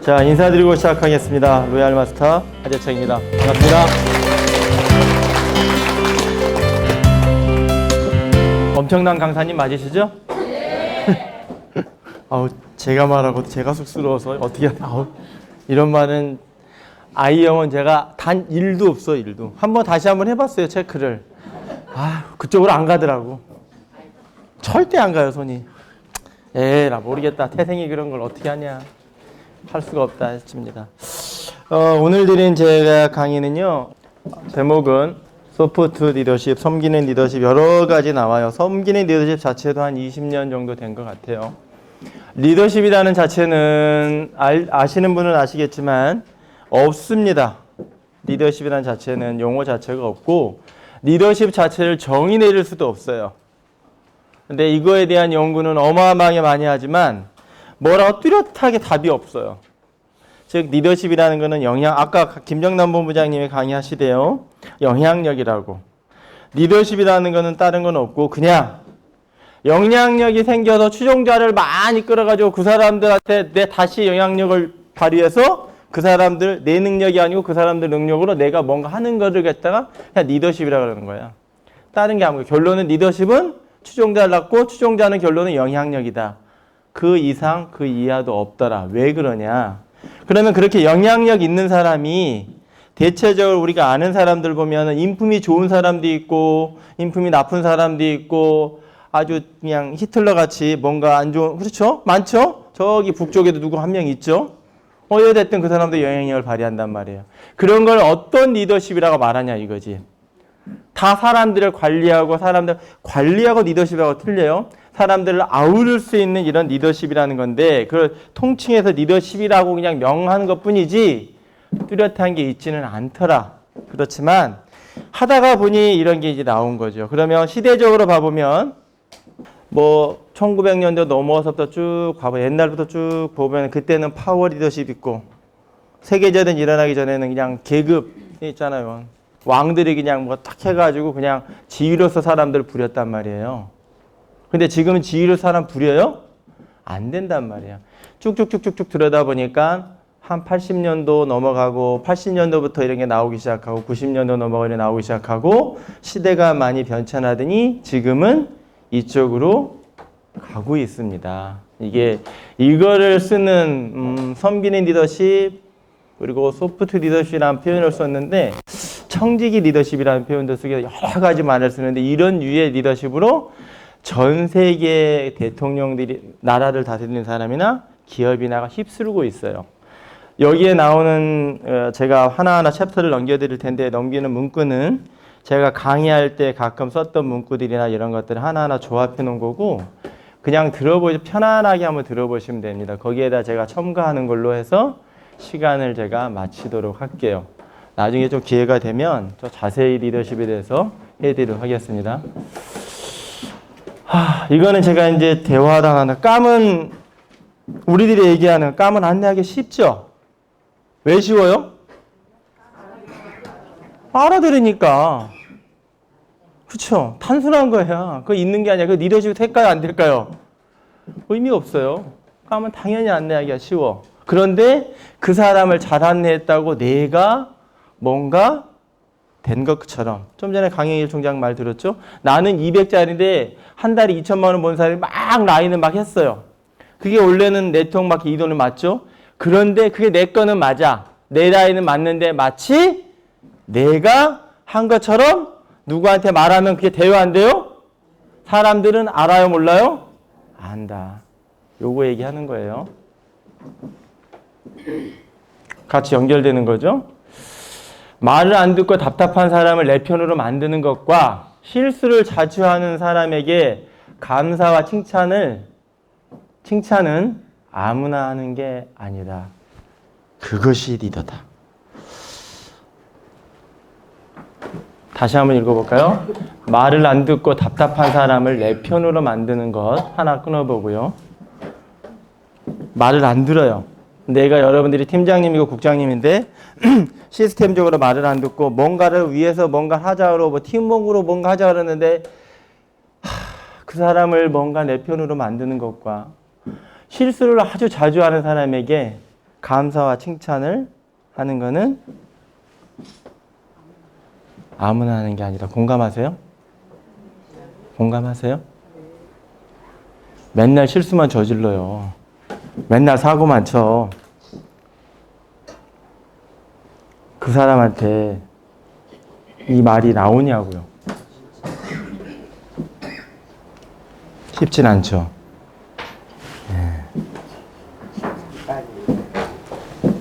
자, 인사드리고 시작하겠습니다. 로얄 마스터 하재창입니다. 반갑습니다. 엄청난 강사님 맞으시죠? 네. 아우, 제가 말하고 제가 쑥스러워서 어떻게 이런 말은 아이 영은 제가 단 1도 없어, 1도. 다시 한번 해봤어요, 체크를. 그쪽으로 안 가더라고. 절대 안 가요, 손이. 나 모르겠다. 태생이 그런 걸 어떻게 하냐. 할 수가 없다 했습니다. 오늘 드린 제가 강의는요, 제목은 소프트 리더십, 섬기는 리더십 여러 가지 나와요. 섬기는 리더십 자체도 한 20년 정도 된 것 같아요. 리더십이라는 자체는 아시는 분은 아시겠지만 없습니다. 리더십이라는 자체는 용어 자체가 없고 리더십 자체를 정의 내릴 수도 없어요. 근데 이거에 대한 연구는 어마어마하게 많이 하지만 뭐라고 뚜렷하게 답이 없어요. 즉 리더십이라는 거는 아까 김정남 본부장님이 강의하시대요. 영향력이라고. 리더십이라는 거는 다른 건 없고 그냥 영향력이 생겨서 추종자를 많이 끌어가지고 그 사람들한테 내 다시 영향력을 발휘해서 그 사람들 내 능력이 아니고 그 사람들 능력으로 내가 뭔가 하는 거를 갖다가 그냥 리더십이라고 그러는 거야. 다른 게 아무것도. 결론은 리더십은 추종자를 낳고 추종자는 결론은 영향력이다. 그 이상 그 이하도 없더라. 왜 그러냐? 그러면 그렇게 영향력 있는 사람이 대체적으로 우리가 아는 사람들 보면은 인품이 좋은 사람도 있고 인품이 나쁜 사람도 있고 아주 그냥 히틀러 같이 뭔가 안 좋은, 그렇죠? 많죠? 저기 북쪽에도 누구 한 명 있죠? 어찌됐든 그 사람도 영향력을 발휘한단 말이에요. 그런 걸 어떤 리더십이라고 말하냐 이거지. 다 사람들을 관리하고 리더십하고 틀려요. 사람들을 아우를 수 있는 이런 리더십이라는 건데 그걸 통칭해서 리더십이라고 그냥 명하는 것뿐이지 뚜렷한 게 있지는 않더라. 그렇지만 하다가 보니 이런 게 이제 나온 거죠. 그러면 시대적으로 봐보면 1900년도 넘어서부터 쭉 봐보면 옛날부터 쭉 보면 그때는 파워 리더십 있고 세계대전 일어나기 전에는 그냥 계급 있잖아요. 왕들이 그냥 딱 해가지고 그냥 지위로서 사람들을 부렸단 말이에요. 근데 지금은 지위로 사람 부려요? 안 된단 말이에요. 쭉쭉쭉쭉 들여다보니까 한 80년도 넘어가고 80년도부터 이런 게 나오기 시작하고 90년도 넘어가고 이런 게 나오기 시작하고 시대가 많이 변천하더니 지금은 이쪽으로 가고 있습니다. 이거를 쓰는 섬기는 리더십 그리고 소프트 리더십이라는 표현을 썼는데 청지기 리더십이라는 표현도 쓰게 여러 가지 말을 쓰는데 이런 유의 리더십으로 전 세계 대통령들이 나라를 다스리는 사람이나 기업이나가 휩쓸고 있어요. 여기에 나오는 제가 하나하나 챕터를 넘겨드릴 텐데 넘기는 문구는 제가 강의할 때 가끔 썼던 문구들이나 이런 것들을 하나하나 조합해 놓은 거고 그냥 편안하게 한번 들어보시면 됩니다. 거기에다 제가 첨가하는 걸로 해서 시간을 제가 마치도록 할게요. 나중에 좀 기회가 되면 더 자세히 리더십에 대해서 해드리도록 하겠습니다. 이거는 제가 이제 대화당 하나 까면 우리들이 얘기하는 까면 안내하기 쉽죠? 왜 쉬워요? 알아들으니까. 그렇죠? 단순한 거야. 그거 있는 게 아니야. 그 리더십이 될까요? 안 될까요? 의미 없어요. 까면 당연히 안내하기가 쉬워. 그런데 그 사람을 잘 안내했다고 내가 뭔가 된 것처럼 좀 전에 강영일 총장 말 들었죠? 나는 200짜리인데 한 달에 2천만 원 번 사람이 막 라인을 막 했어요. 그게 원래는 내 통 막 이 돈을 맞죠? 그런데 그게 내 거는 맞아. 내 라인은 맞는데 마치 내가 한 것처럼 누구한테 말하면 그게 돼요? 안 돼요? 사람들은 알아요? 몰라요? 안다. 요거 얘기하는 거예요. 같이 연결되는 거죠? 말을 안 듣고 답답한 사람을 내 편으로 만드는 것과 실수를 자주 하는 사람에게 감사와 칭찬은 아무나 하는 게 아니다. 그것이 리더다. 다시 한번 읽어볼까요? 말을 안 듣고 답답한 사람을 내 편으로 만드는 것 하나 끊어보고요. 말을 안 들어요. 내가 여러분들이 팀장님이고 국장님인데 시스템적으로 말을 안 듣고 뭔가를 위해서 뭔가 하자고 팀워크로 뭔가 하자 그러는데 그 사람을 뭔가 내 편으로 만드는 것과 실수를 아주 자주 하는 사람에게 감사와 칭찬을 하는 거는 아무나 하는 게 아니라 공감하세요? 공감하세요? 맨날 실수만 저질러요. 맨날 사고만 쳐. 그 사람한테 이 말이 나오냐고요. 쉽진 않죠.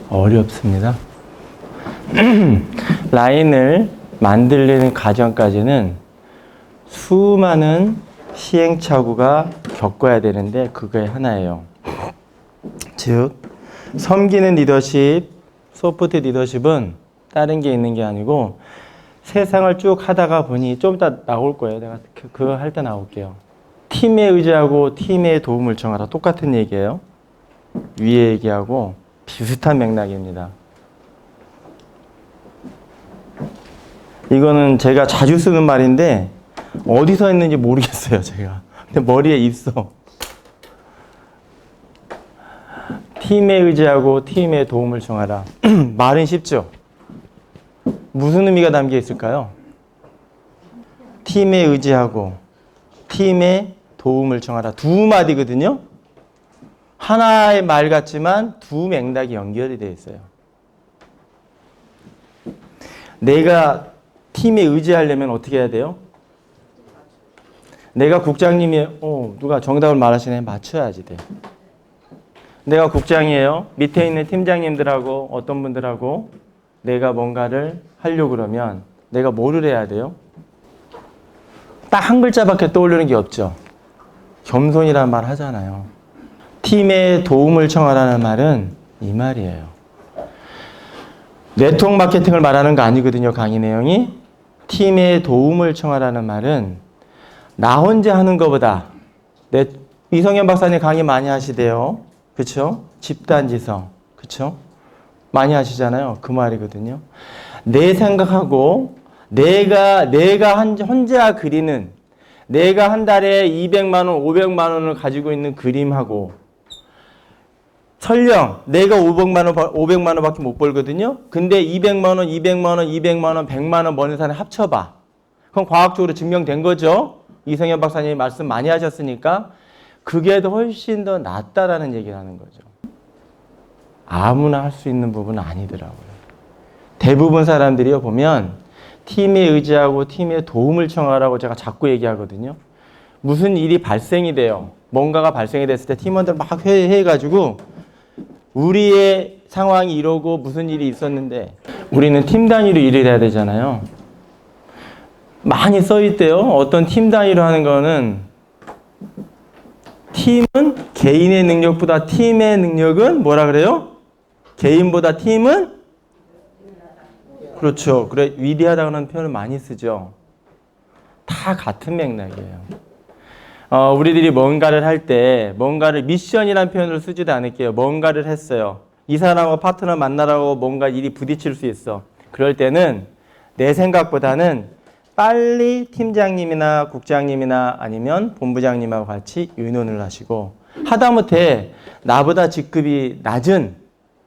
어렵습니다. 라인을 만들려는 과정까지는 수많은 시행착오가 겪어야 되는데 그게 하나예요. 즉, 섬기는 리더십, 소프트 리더십은 다른 게 있는 게 아니고 세상을 쭉 하다가 보니 좀 이따 나올 거예요. 내가 그거 할 때 나올게요. 팀에 의지하고 팀의 도움을 청하라. 똑같은 얘기예요. 위에 얘기하고 비슷한 맥락입니다. 이거는 제가 자주 쓰는 말인데 어디서 했는지 모르겠어요, 제가. 근데 머리에 있어. 팀에 의지하고 팀의 도움을 청하라. 말은 쉽죠? 무슨 의미가 담겨 있을까요? 팀에 의지하고 팀의 도움을 청하라. 두 마디거든요. 하나의 말 같지만 두 맥락이 연결이 되어 있어요. 내가 팀에 의지하려면 어떻게 해야 돼요? 내가 국장님이 누가 정답을 말하시네 맞춰야지 돼. 내가 국장이에요. 밑에 있는 팀장님들하고 어떤 분들하고 내가 뭔가를 하려고 그러면 내가 뭐를 해야 돼요? 딱 한 글자밖에 떠오르는 게 없죠. 겸손이라는 말 하잖아요. 팀의 도움을 청하라는 말은 이 말이에요. 네트워크 마케팅을 말하는 거 아니거든요. 강의 내용이. 팀의 도움을 청하라는 말은 나 혼자 하는 것보다 이성현 박사님 강의 많이 하시대요. 그렇죠? 집단지성. 그렇죠? 많이 하시잖아요. 그 말이거든요. 내 생각하고 내가 혼자 그리는 내가 한 달에 200만 원, 500만 원을 가지고 있는 그림하고 설령 내가 500만 원밖에 못 벌거든요. 근데 200만 원, 200만 원, 200만 원, 100만 원 버는 사람 합쳐봐. 그럼 과학적으로 증명된 거죠. 이성현 박사님이 말씀 많이 하셨으니까 그게 더 훨씬 더 낫다라는 얘기를 하는 거죠. 아무나 할 수 있는 부분은 아니더라고요. 대부분 사람들이요 보면 팀에 의지하고 팀의 도움을 청하라고 제가 자꾸 얘기하거든요. 무슨 일이 발생이 돼요. 뭔가가 발생이 됐을 때 팀원들 막 회의해가지고 우리의 상황이 이러고 무슨 일이 있었는데 우리는 팀 단위로 일을 해야 되잖아요. 많이 써있대요. 어떤 팀 단위로 하는 거는 팀은 개인의 능력보다 팀의 능력은 뭐라 그래요? 개인보다 팀은? 그렇죠. 그래, 위대하다는 표현을 많이 쓰죠. 다 같은 맥락이에요. 우리들이 뭔가를 할 때 뭔가를 미션이라는 표현을 쓰지도 않을게요. 뭔가를 했어요. 이 사람하고 파트너 만나라고 뭔가 일이 부딪힐 수 있어. 그럴 때는 내 생각보다는 빨리 팀장님이나 국장님이나 아니면 본부장님하고 같이 의논을 하시고 하다못해 나보다 직급이 낮은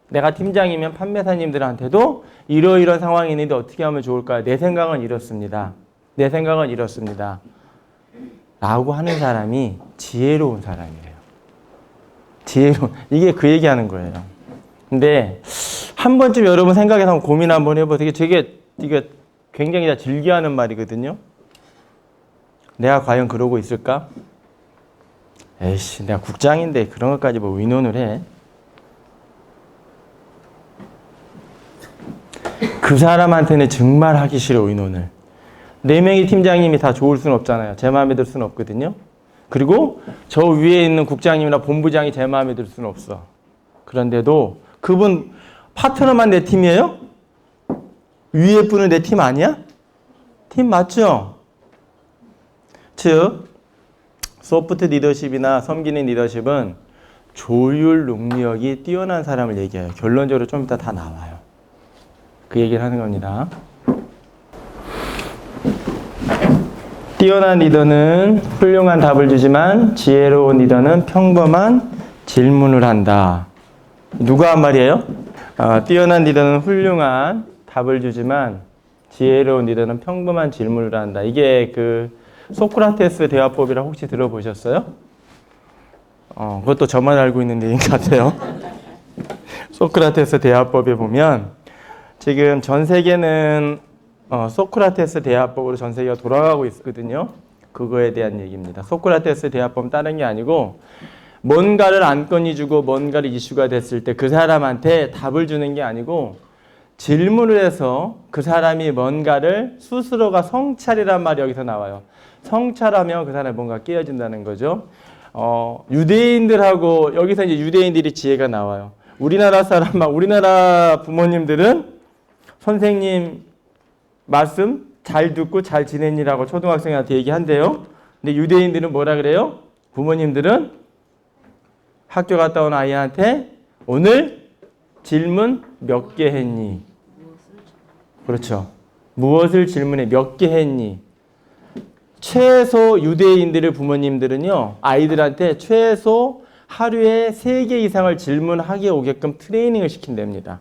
내가 팀장이면 판매사님들한테도 이러이러한 상황이 있는데 어떻게 하면 좋을까요? 내 생각은 이렇습니다. 내 생각은 이렇습니다. 라고 하는 사람이 지혜로운 사람이에요. 지혜로운, 이게 그 얘기하는 거예요. 근데 한 번쯤 여러분 생각해서 한번 고민 한번 해보세요. 이게 굉장히 다 즐겨하는 말이거든요. 내가 과연 그러고 있을까? 에이씨, 내가 국장인데 그런 것까지 뭐 의논을 해. 그 사람한테는 정말 하기 싫어, 의논을. 4명의 팀장님이 다 좋을 수는 없잖아요. 제 마음에 들 수는 없거든요. 그리고 저 위에 있는 국장님이나 본부장이 제 마음에 들 수는 없어. 그런데도 그분 파트너만 내 팀이에요? 위에 분은 내 팀 아니야? 팀 맞죠? 즉 소프트 리더십이나 섬기는 리더십은 조율 능력이 뛰어난 사람을 얘기해요. 결론적으로 좀 이따 다 나와요. 그 얘기를 하는 겁니다. 뛰어난 리더는 훌륭한 답을 주지만 지혜로운 리더는 평범한 질문을 한다. 누가 한 말이에요? 뛰어난 리더는 훌륭한 답을 주지만 지혜로운 리더는 평범한 질문을 한다. 이게 그 소크라테스 대화법이라고 혹시 들어보셨어요? 그것도 저만 알고 있는 얘기인 것 같아요. 소크라테스 대화법에 보면 지금 전 세계는 소크라테스 대화법으로 전 세계가 돌아가고 있거든요. 그거에 대한 얘기입니다. 소크라테스 대화법은 다른 게 아니고 뭔가를 안건이 주고 뭔가를 이슈가 됐을 때 그 사람한테 답을 주는 게 아니고 질문을 해서 그 사람이 뭔가를 스스로가 성찰이란 말이 여기서 나와요. 성찰하면 그 사람이 뭔가 깨어진다는 거죠. 유대인들하고 여기서 이제 유대인들이 지혜가 나와요. 우리나라 우리나라 부모님들은 선생님 말씀 잘 듣고 잘 지내니라고 초등학생한테 얘기한대요. 근데 유대인들은 뭐라 그래요? 부모님들은 학교 갔다 온 아이한테 오늘 질문 몇 개 했니? 그렇죠. 무엇을 질문해? 몇 개 했니? 최소 유대인들의 부모님들은요, 아이들한테 최소 하루에 3개 이상을 질문하게 오게끔 트레이닝을 시킨답니다.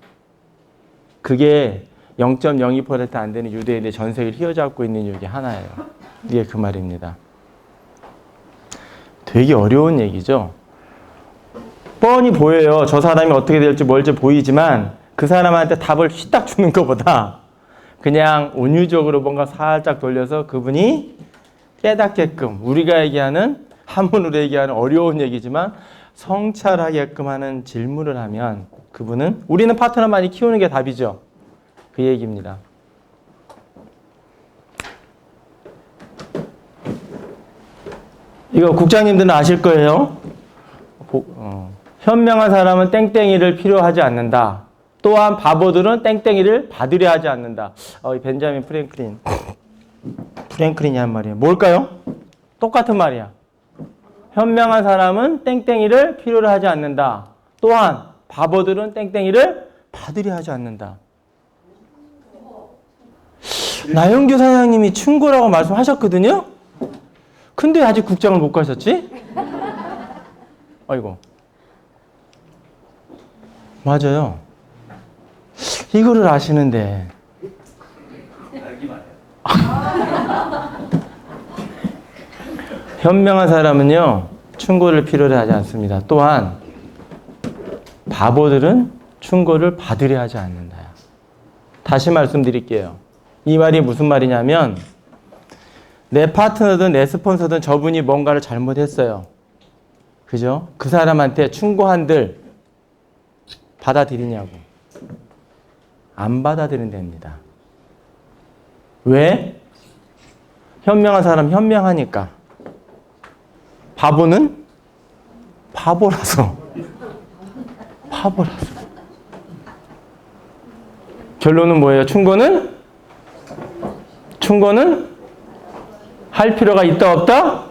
그게 0.02% 안 되는 유대인의 전 세계를 휘어잡고 있는 이유 중에 하나예요. 이게 그 말입니다. 되게 어려운 얘기죠. 뻔히 보여요. 저 사람이 어떻게 될지 뭘지 보이지만 그 사람한테 답을 휘딱 주는 것보다 그냥 온유적으로 뭔가 살짝 돌려서 그분이 깨닫게끔 우리가 얘기하는 한문으로 얘기하는 어려운 얘기지만 성찰하게끔 하는 질문을 하면 그분은 우리는 파트너 많이 키우는 게 답이죠. 그 얘기입니다. 이거 국장님들은 아실 거예요. 현명한 사람은 땡땡이를 필요하지 않는다. 또한 바보들은 땡땡이를 받으려 하지 않는다. 벤자민 프랭클린이 한 말이에요. 뭘까요? 똑같은 말이야. 현명한 사람은 땡땡이를 필요로 하지 않는다. 또한 바보들은 땡땡이를 받으려 하지 않는다. 나영규 사장님이 충고라고 말씀하셨거든요. 근데 아직 국장을 못 가셨지? 아이고. 맞아요. 이거를 아시는데. 현명한 사람은요, 충고를 필요로 하지 않습니다. 또한 바보들은 충고를 받으려 하지 않는다. 다시 말씀드릴게요. 이 말이 무슨 말이냐면 내 파트너든 내 스폰서든 저분이 뭔가를 잘못했어요. 그죠? 그 사람한테 충고한들 받아들이냐고. 안 받아들인답니다. 왜? 현명한 사람 현명하니까. 바보는 바보라서. 결론은 뭐예요? 충고는 할 필요가 있다 없다?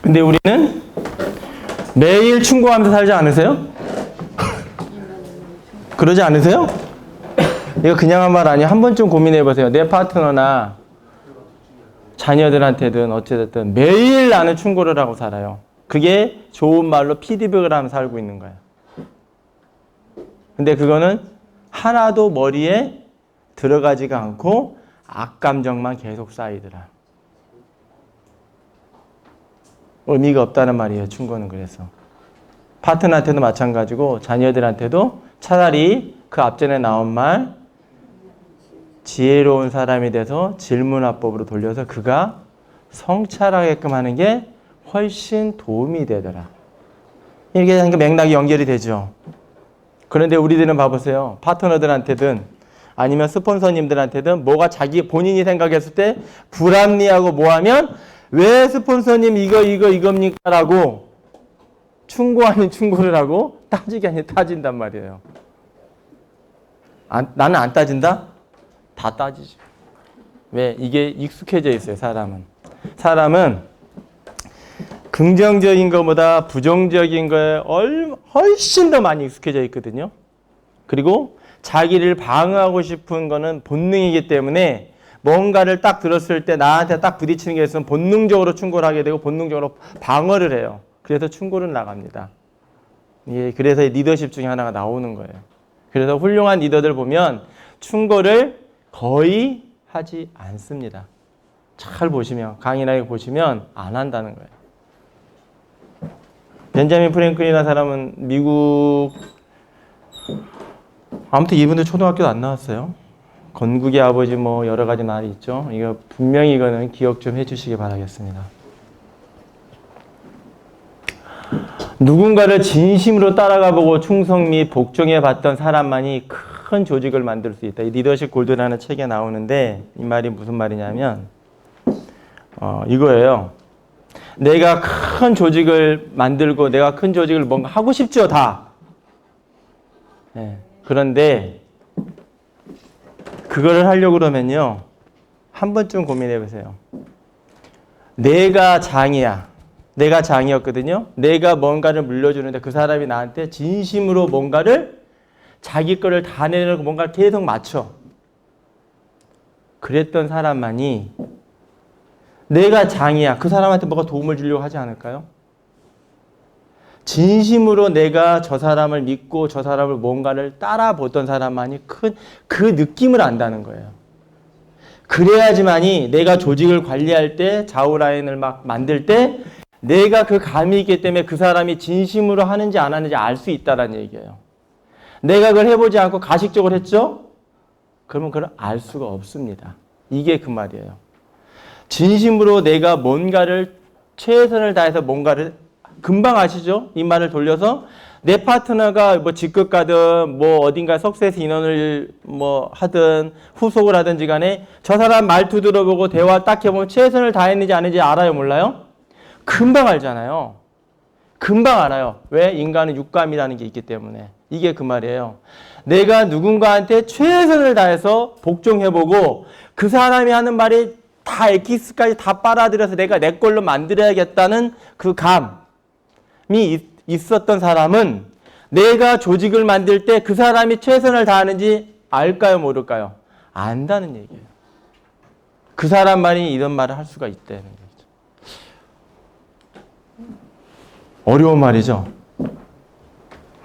근데 우리는 매일 충고하면서 살지 않으세요? 그러지 않으세요? 이거 그냥 한 말 아니에요. 한 번쯤 고민해 보세요. 내 파트너나 자녀들한테든 어찌됐든 매일 나는 충고를 하고 살아요. 그게 좋은 말로 피드백을 하면서 살고 있는 거예요. 근데 그거는 하나도 머리에 들어가지가 않고 악감정만 계속 쌓이더라. 의미가 없다는 말이에요. 충고는. 그래서 파트너한테도 마찬가지고 자녀들한테도 차라리 그 앞전에 나온 말 지혜로운 사람이 돼서 질문화법으로 돌려서 그가 성찰하게끔 하는 게 훨씬 도움이 되더라. 이렇게 하니까 맥락이 연결이 되죠. 그런데 우리들은 봐보세요. 파트너들한테든 아니면 스폰서님들한테든 뭐가 자기 본인이 생각했을 때 불합리하고 뭐하면 왜 스폰서님 이겁니까? 라고 충고 아닌 충고를 하고 따지기 아닌 따진단 말이에요. 나는 안 따진다? 다 따지죠. 왜? 이게 익숙해져 있어요. 사람은 긍정적인 것보다 부정적인 거에 훨씬 더 많이 익숙해져 있거든요. 그리고 자기를 방어하고 싶은 거는 본능이기 때문에 뭔가를 딱 들었을 때 나한테 딱 부딪히는 게 있으면 본능적으로 충고를 하게 되고 본능적으로 방어를 해요. 그래서 충고를 나갑니다. 예, 그래서 리더십 중에 하나가 나오는 거예요. 그래서 훌륭한 리더들 보면 충고를 거의 하지 않습니다. 잘 보시면, 강인하게 보시면 안 한다는 거예요. 벤자민 프랭클린이라는 사람은 미국, 아무튼 이분도 초등학교도 안 나왔어요. 건국의 아버지 뭐 여러 가지 말이 있죠. 이거 분명히 이거는 기억 좀 해주시기 바라겠습니다. 누군가를 진심으로 따라가보고 충성 및 복종해봤던 사람만이 큰 조직을 만들 수 있다. 이 리더십 골드라는 책에 나오는데 이 말이 무슨 말이냐면 이거예요. 내가 큰 조직을 만들고 내가 큰 조직을 뭔가 하고 싶죠, 다. 네. 그런데 그거를 하려고 그러면요. 한 번쯤 고민해 보세요. 내가 장이야. 내가 장이었거든요. 내가 뭔가를 물려주는데 그 사람이 나한테 진심으로 뭔가를 자기 거를 다 내놓고 뭔가를 계속 맞춰. 그랬던 사람만이 내가 장이야. 그 사람한테 뭐가 도움을 주려고 하지 않을까요? 진심으로 내가 저 사람을 믿고 저 사람을 뭔가를 따라보던 사람만이 큰 그 느낌을 안다는 거예요. 그래야지만이 내가 조직을 관리할 때 좌우 라인을 막 만들 때 내가 그 감이 있기 때문에 그 사람이 진심으로 하는지 안 하는지 알 수 있다는 얘기예요. 내가 그걸 해보지 않고 가식적으로 했죠? 그러면 그걸 알 수가 없습니다. 이게 그 말이에요. 진심으로 내가 뭔가를 최선을 다해서 뭔가를 금방 아시죠? 이 말을 돌려서 내 파트너가 뭐 직급 가든 뭐 어딘가 석세스 인원을 뭐 하든 후속을 하든지 간에 저 사람 말투 들어보고 대화 딱 해보면 최선을 다했는지 안 했는지 알아요? 몰라요? 금방 알잖아요. 금방 알아요. 왜? 인간은 육감이라는 게 있기 때문에. 이게 그 말이에요. 내가 누군가한테 최선을 다해서 복종해보고 그 사람이 하는 말이 다 엑기스까지 다 빨아들여서 내가 내 걸로 만들어야겠다는 그 감이 있었던 사람은 내가 조직을 만들 때 그 사람이 최선을 다하는지 알까요? 모를까요? 안다는 얘기예요. 그 사람만이 이런 말을 할 수가 있다는 얘기죠. 어려운 말이죠.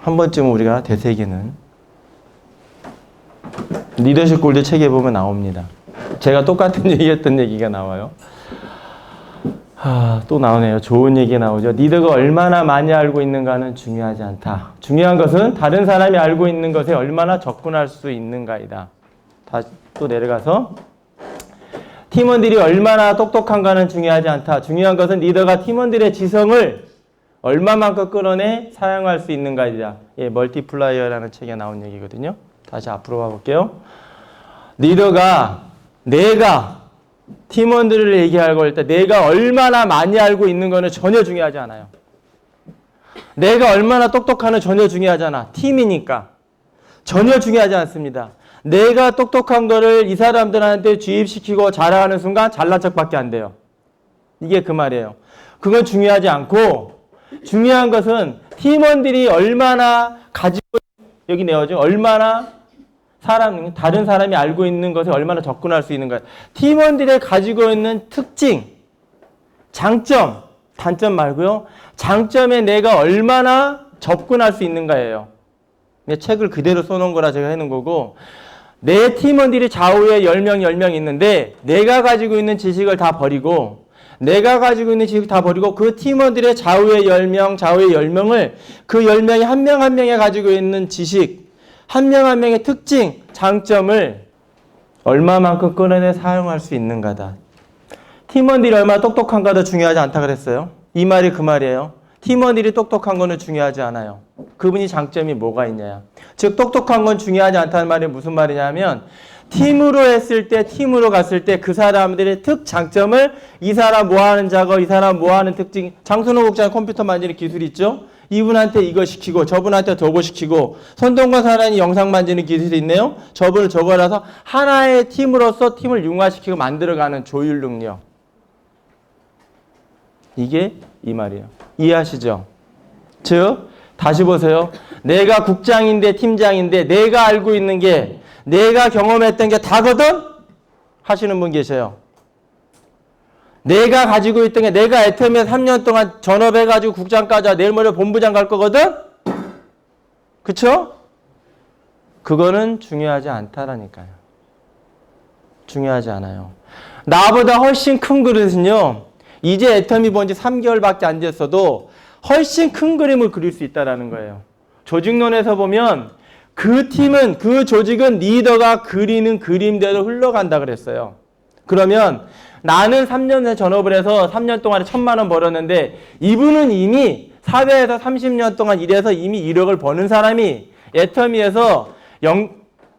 한 번쯤 우리가 되새기는 리더십 골드 책에 보면 나옵니다. 제가 똑같은 얘기했던 얘기가 나와요. 또 나오네요. 좋은 얘기 나오죠. 리더가 얼마나 많이 알고 있는가는 중요하지 않다. 중요한 것은 다른 사람이 알고 있는 것에 얼마나 접근할 수 있는가이다. 다시 또 내려가서 팀원들이 얼마나 똑똑한가는 중요하지 않다. 중요한 것은 리더가 팀원들의 지성을 얼마만큼 끌어내 사용할 수 있는가이다. 예, 멀티플라이어라는 책에 나온 얘기거든요. 다시 앞으로 가볼게요. 리더가 내가 팀원들을 얘기하고 할 때 내가 얼마나 많이 알고 있는 거는 전혀 중요하지 않아요. 내가 얼마나 똑똑하는 전혀 중요하지 않아. 팀이니까. 전혀 중요하지 않습니다. 내가 똑똑한 거를 이 사람들한테 주입시키고 자랑하는 순간 잘난 척밖에 안 돼요. 이게 그 말이에요. 그건 중요하지 않고 중요한 것은 팀원들이 얼마나 가지고 여기 내어줘. 얼마나 다른 사람이 알고 있는 것에 얼마나 접근할 수 있는가. 팀원들이 가지고 있는 특징, 장점, 단점 말고요. 장점에 내가 얼마나 접근할 수 있는가예요. 책을 그대로 써놓은 거라 제가 해놓은 거고 내 팀원들이 좌우에 10명 있는데 내가 가지고 있는 지식을 다 버리고 내가 가지고 있는 지식을 다 버리고 그 팀원들의 좌우에 10명을 그 10명이 한 명 한 명이 가지고 있는 지식 한 명 한 명의 특징, 장점을 얼마만큼 끌어내 사용할 수 있는가다. 팀원들이 얼마나 똑똑한가도 중요하지 않다 그랬어요. 이 말이 그 말이에요. 팀원들이 똑똑한 거는 중요하지 않아요. 그분이 장점이 뭐가 있냐. 즉 똑똑한 건 중요하지 않다는 말이 무슨 말이냐면 팀으로 했을 때, 팀으로 갔을 때 그 사람들의 장점을 이 사람 뭐 하는 작업, 이 사람 뭐 하는 특징, 장순호 국장 컴퓨터 만지는 기술이 있죠? 이분한테 이거 시키고 저분한테 저거 시키고 손동건 사람이 영상 만지는 기술이 있네요. 저분을 저거라서 하나의 팀으로서 팀을 융화시키고 만들어가는 조율 능력. 이게 이 말이에요. 이해하시죠? 즉 다시 보세요. 내가 국장인데 팀장인데 내가 알고 있는 게 내가 경험했던 게 다거든? 하시는 분 계세요. 내가 가지고 있던 게 내가 애터미에 3년 동안 전업해가지고 국장까지 내일 모레 본부장 갈 거거든? 그쵸? 그거는 중요하지 않다라니까요. 중요하지 않아요. 나보다 훨씬 큰 그릇은요, 이제 애터미 본 지 3개월밖에 안 됐어도 훨씬 큰 그림을 그릴 수 있다는 거예요. 조직론에서 보면 그 팀은, 그 조직은 리더가 그리는 그림대로 흘러간다 그랬어요. 그러면 나는 3년에 전업을 해서 3년 동안에 1,000만 원 벌었는데 이분은 이미 사회에서 30년 동안 일해서 이미 1억을 버는 사람이 애터미에서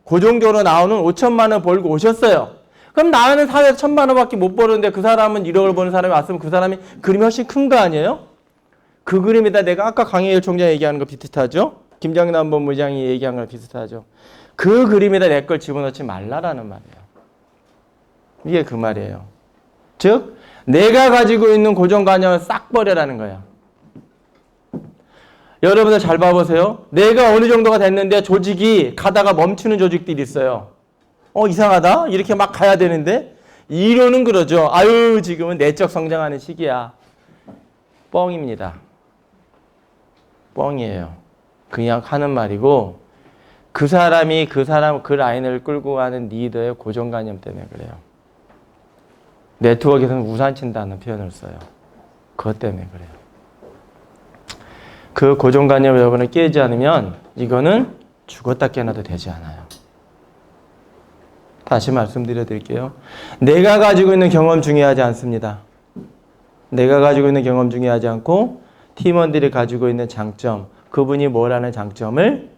고정적으로 나오는 5천만 원 벌고 오셨어요. 그럼 나는 사회에서 1,000만 원밖에 못 버는데 그 사람은 1억을 버는 사람이 왔으면 그 사람이 그림이 훨씬 큰 거 아니에요? 그 그림에다 내가 아까 강혜일 총장 얘기하는 거 비슷하죠? 김장남 본부장이 얘기한 거랑 비슷하죠? 그 그림에다 내 걸 집어넣지 말라라는 말이에요. 이게 그 말이에요. 즉 내가 가지고 있는 고정관념을 싹 버려라는 거예요. 여러분들 잘 봐보세요. 내가 어느 정도가 됐는데 조직이 가다가 멈추는 조직들이 있어요. 이상하다? 이렇게 막 가야 되는데 이론은 그러죠. 아유 지금은 내적 성장하는 시기야. 뻥입니다. 뻥이에요. 그냥 하는 말이고 그 사람이 그 라인을 끌고 가는 리더의 고정관념 때문에 그래요. 네트워크에서는 우산친다는 표현을 써요. 그것 때문에 그래요. 그 고정관념을 여러분을 깨지 않으면 이거는 죽었다 깨어나도 되지 않아요. 다시 말씀드려 드릴게요. 내가 가지고 있는 경험 중요하지 않습니다. 내가 가지고 있는 경험 중요하지 않고 팀원들이 가지고 있는 장점, 그분이 뭐라는 장점을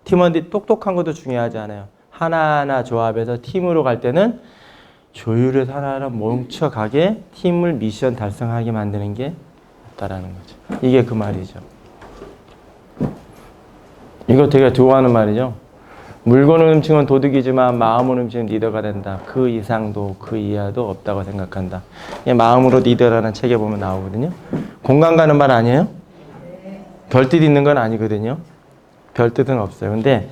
팀원들이 똑똑한 것도 중요하지 않아요. 하나하나 조합해서 팀으로 갈 때는 조율을 하나하나 뭉쳐가게 팀을 미션 달성하게 만드는 게 없다라는 거죠. 이게 그 말이죠. 이거 되게 좋아하는 말이죠. 물건을 훔치면 도둑이지만 마음을 훔치면 리더가 된다. 그 이상도 그 이하도 없다고 생각한다. 마음으로 리더라는 책에 보면 나오거든요. 공감 가는 말 아니에요? 별뜻 있는 건 아니거든요. 별뜻은 없어요. 근데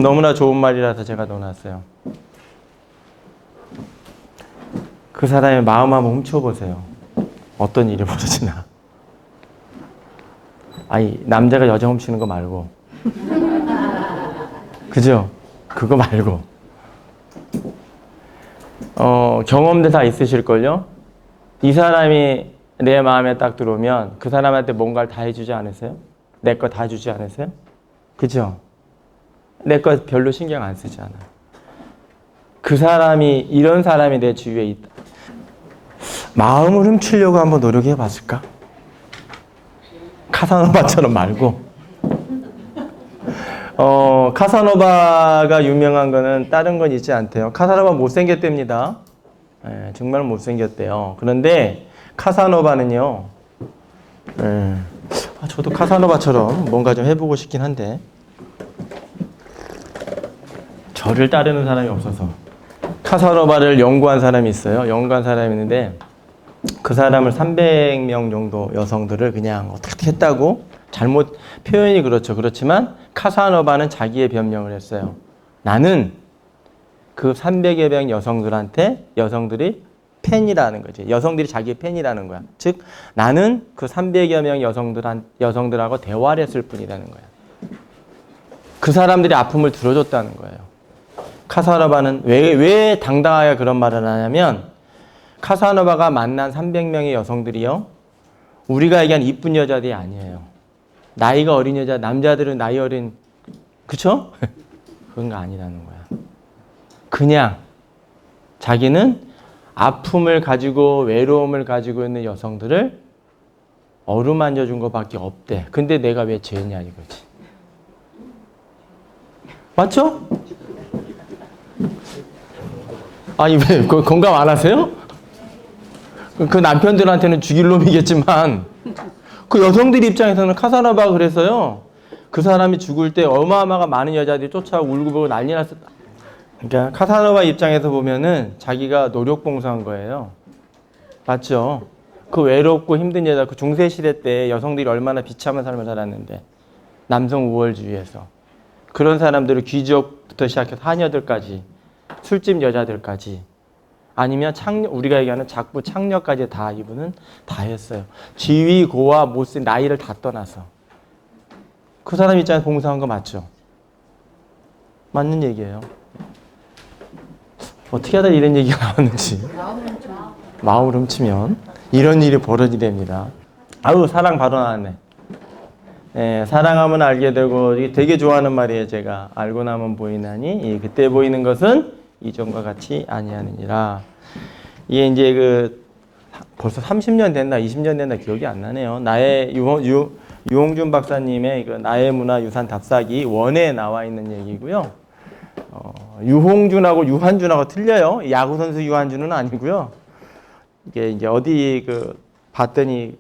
너무나 좋은 말이라서 제가 넣어놨어요. 그 사람의 마음 한번 훔쳐보세요. 어떤 일이 벌어지나. 아니 남자가 여자 훔치는 거 말고. 그죠? 그거 말고. 경험들 다 있으실걸요? 이 사람이 내 마음에 딱 들어오면 그 사람한테 뭔가를 다 해주지 않으세요? 내 거 다 주지 않으세요? 그죠? 내 거 별로 신경 안 쓰지 않아요. 그 사람이, 이런 사람이 내 주위에 있다. 마음을 훔치려고 한번 노력해 봤을까? 카사노바처럼 말고. 카사노바가 유명한 거는 다른 건 있지 않대요. 카사노바 못생겼답니다. 네, 정말 못생겼대요. 그런데 카사노바는요, 저도 카사노바처럼 뭔가 좀 해보고 싶긴 한데, 저를 따르는 사람이 없어서. 카사노바를 연구한 사람이 있어요. 연구한 사람이 있는데, 그 사람을 300명 정도 여성들을 그냥 어떻게 했다고? 잘못, 표현이 그렇죠. 그렇지만 카사노바는 자기의 변명을 했어요. 나는 그 300여 명 여성들이 팬이라는 거지. 여성들이 자기의 팬이라는 거야. 즉 나는 그 300여 명 여성들하고 대화를 했을 뿐이라는 거야. 그 사람들이 아픔을 들어줬다는 거예요. 카사노바는 왜 당당하게 그런 말을 하냐면 카사노바가 만난 300명의 여성들이요. 우리가 얘기한 이쁜 여자들이 아니에요. 나이가 어린 여자, 남자들은 나이 어린, 그쵸? 그런 거 아니라는 거야. 그냥 자기는 아픔을 가지고 외로움을 가지고 있는 여성들을 어루만져 준 것밖에 없대. 근데 내가 왜 죄냐 이거지. 맞죠? 아니 왜 공감 안 하세요? 그 남편들한테는 죽일 놈이겠지만 그 여성들 입장에서는 카사노바가 그랬어요. 그 사람이 죽을 때 어마어마하게 많은 여자들이 쫓아오고 울고 보고 난리 났었다. 그러니까 카사노바 입장에서 보면은 자기가 노력봉사한 거예요. 맞죠? 그 외롭고 힘든 여자, 그 중세시대 때 여성들이 얼마나 비참한 삶을 살았는데 남성 우월주의에서 그런 사람들을 귀족부터 시작해서 하녀들까지 술집 여자들까지 아니면 우리가 얘기하는 작부 창녀까지 다 이분은 다 했어요. 지위, 고와 못쓰 나이를 다 떠나서 그 사람 입장에서 봉사한 거 맞죠? 맞는 얘기예요. 어떻게 하다 이런 얘기가 나왔는지. 마음을 훔치면 이런 일이 벌어지게 됩니다. 아우, 사랑 바로 나왔네. 예, 사랑하면 알게 되고, 이게 되게 좋아하는 말이에요. 제가 알고 나면 보이나니 그때 보이는 것은 이전과 같이 아니하느니라. 이게 이제 벌써 30년 됐나 20년 됐나 기억이 안 나네요. 유홍준 박사님의 나의 문화 유산 답사기 원에 나와 있는 얘기고요. 유홍준하고 유한준하고 틀려요. 야구 선수 유한준은 아니고요. 이게 이제 어디 봤더니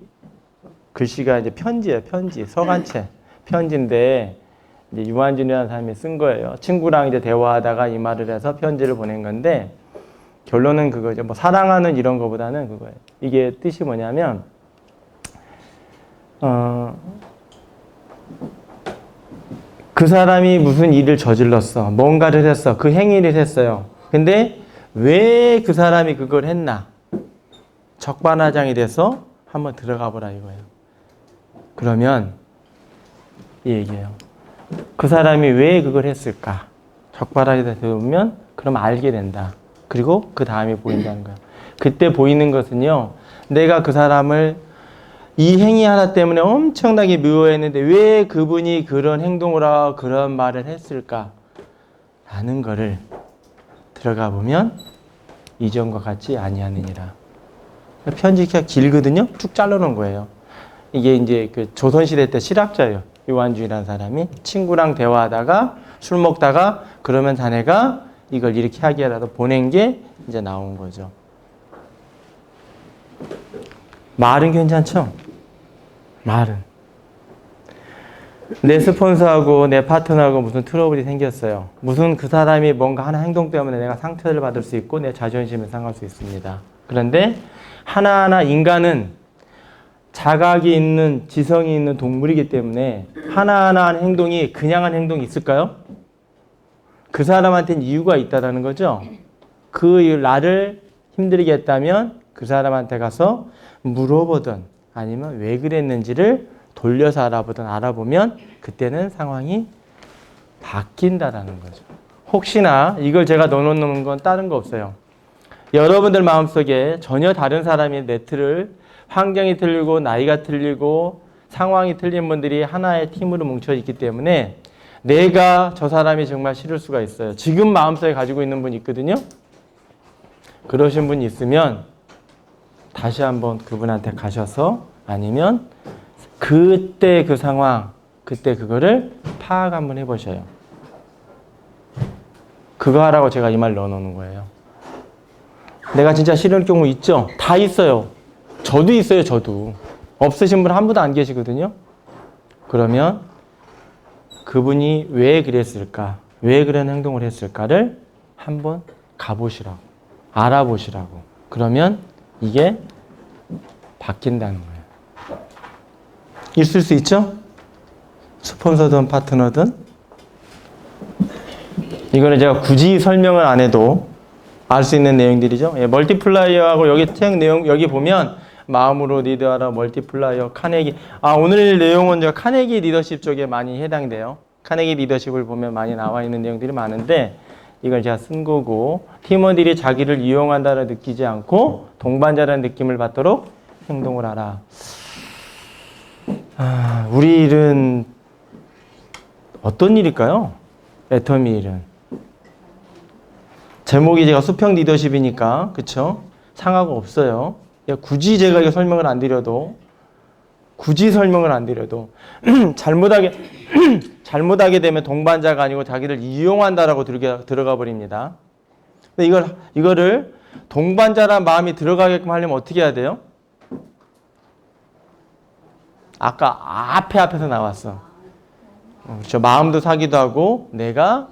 글씨가 이제 편지예요. 편지, 서간체 편지인데 이제 유한준이라는 사람이 쓴 거예요. 친구랑 이제 대화하다가 이 말을 해서 편지를 보낸 건데 결론은 그거죠. 뭐 사랑하는 이런 거보다는 그거예요. 이게 뜻이 뭐냐면 그 사람이 무슨 일을 저질렀어. 뭔가를 했어. 그 행위를 했어요. 근데 왜 그 사람이 그걸 했나? 적반하장이 돼서 한번 들어가 보라 이거예요. 그러면 이 얘기예요. 그 사람이 왜 그걸 했을까? 적반하게 되면 그럼 알게 된다. 그리고 그 다음에 보인다는 거예요. 그때 보이는 것은요. 내가 그 사람을 이 행위 하나 때문에 엄청나게 미워했는데 왜 그분이 그런 행동을 하고 그런 말을 했을까? 라는 거를 들어가 보면 이전과 같이 아니하느니라. 편지가 길거든요. 쭉 잘라놓은 거예요. 이게 이제 조선시대 때 실학자예요. 유한준이라는 사람이 친구랑 대화하다가 술 먹다가 그러면 자네가 이걸 이렇게 하게라도 보낸 게 이제 나온 거죠. 말은 괜찮죠? 말은. 내 스폰서하고 내 파트너하고 무슨 트러블이 생겼어요. 무슨 그 사람이 뭔가 하나 행동 때문에 내가 상처를 받을 수 있고 내 자존심을 상할 수 있습니다. 그런데 하나하나 인간은 자각이 있는 지성이 있는 동물이기 때문에 하나하나 하는 행동이 그냥 한 행동이 있을까요? 그 사람한테는 이유가 있다라는 거죠. 그 나를 힘들게 했다면 그 사람한테 가서 물어보든 아니면 왜 그랬는지를 돌려서 알아보면 그때는 상황이 바뀐다라는 거죠. 혹시나 이걸 제가 넣어놓는 건 다른 거 없어요. 여러분들 마음속에 전혀 다른 사람이 환경이 틀리고 나이가 틀리고 상황이 틀린 분들이 하나의 팀으로 뭉쳐 있기 때문에 내가 저 사람이 정말 싫을 수가 있어요. 지금 마음속에 가지고 있는 분이 있거든요. 그러신 분이 있으면 다시 한번 그분한테 가셔서 아니면 그때 그 상황, 그때 그거를 파악 한번 해보셔요. 그거 하라고 제가 이 말 넣어놓는 거예요. 내가 진짜 싫은 경우 있죠? 다 있어요. 저도 있어요, 저도. 없으신 분 한 분도 안 계시거든요. 그러면 그분이 왜 그랬을까? 왜 그런 행동을 했을까를 한번 가보시라고. 알아보시라고. 그러면 이게 바뀐다는 거예요. 있을 수 있죠? 스폰서든 파트너든. 이거는 제가 굳이 설명을 안 해도 알 수 있는 내용들이죠. 예, 멀티플라이어하고 여기 책 내용 여기 보면 마음으로 리드하라, 멀티플라이어, 카네기. 오늘 내용은 제가 카네기 리더십 쪽에 많이 해당돼요. 카네기 리더십을 보면 많이 나와 있는 내용들이 많은데 이걸 제가 쓴 거고 팀원들이 자기를 이용한다라 느끼지 않고 동반자라는 느낌을 받도록 행동을 하라. 우리 일은 어떤 일일까요? 애터미 일은. 제목이 제가 수평 리더십이니까 그쵸? 상하가 없어요. 굳이 제가 이거 설명을 안 드려도 잘못하게 되면 동반자가 아니고 자기를 이용한다라고 들어가 버립니다. 근데 이거를 동반자란 마음이 들어가게끔 하려면 어떻게 해야 돼요? 아까 앞에서 나왔어. 그렇죠. 마음도 사기도 하고 내가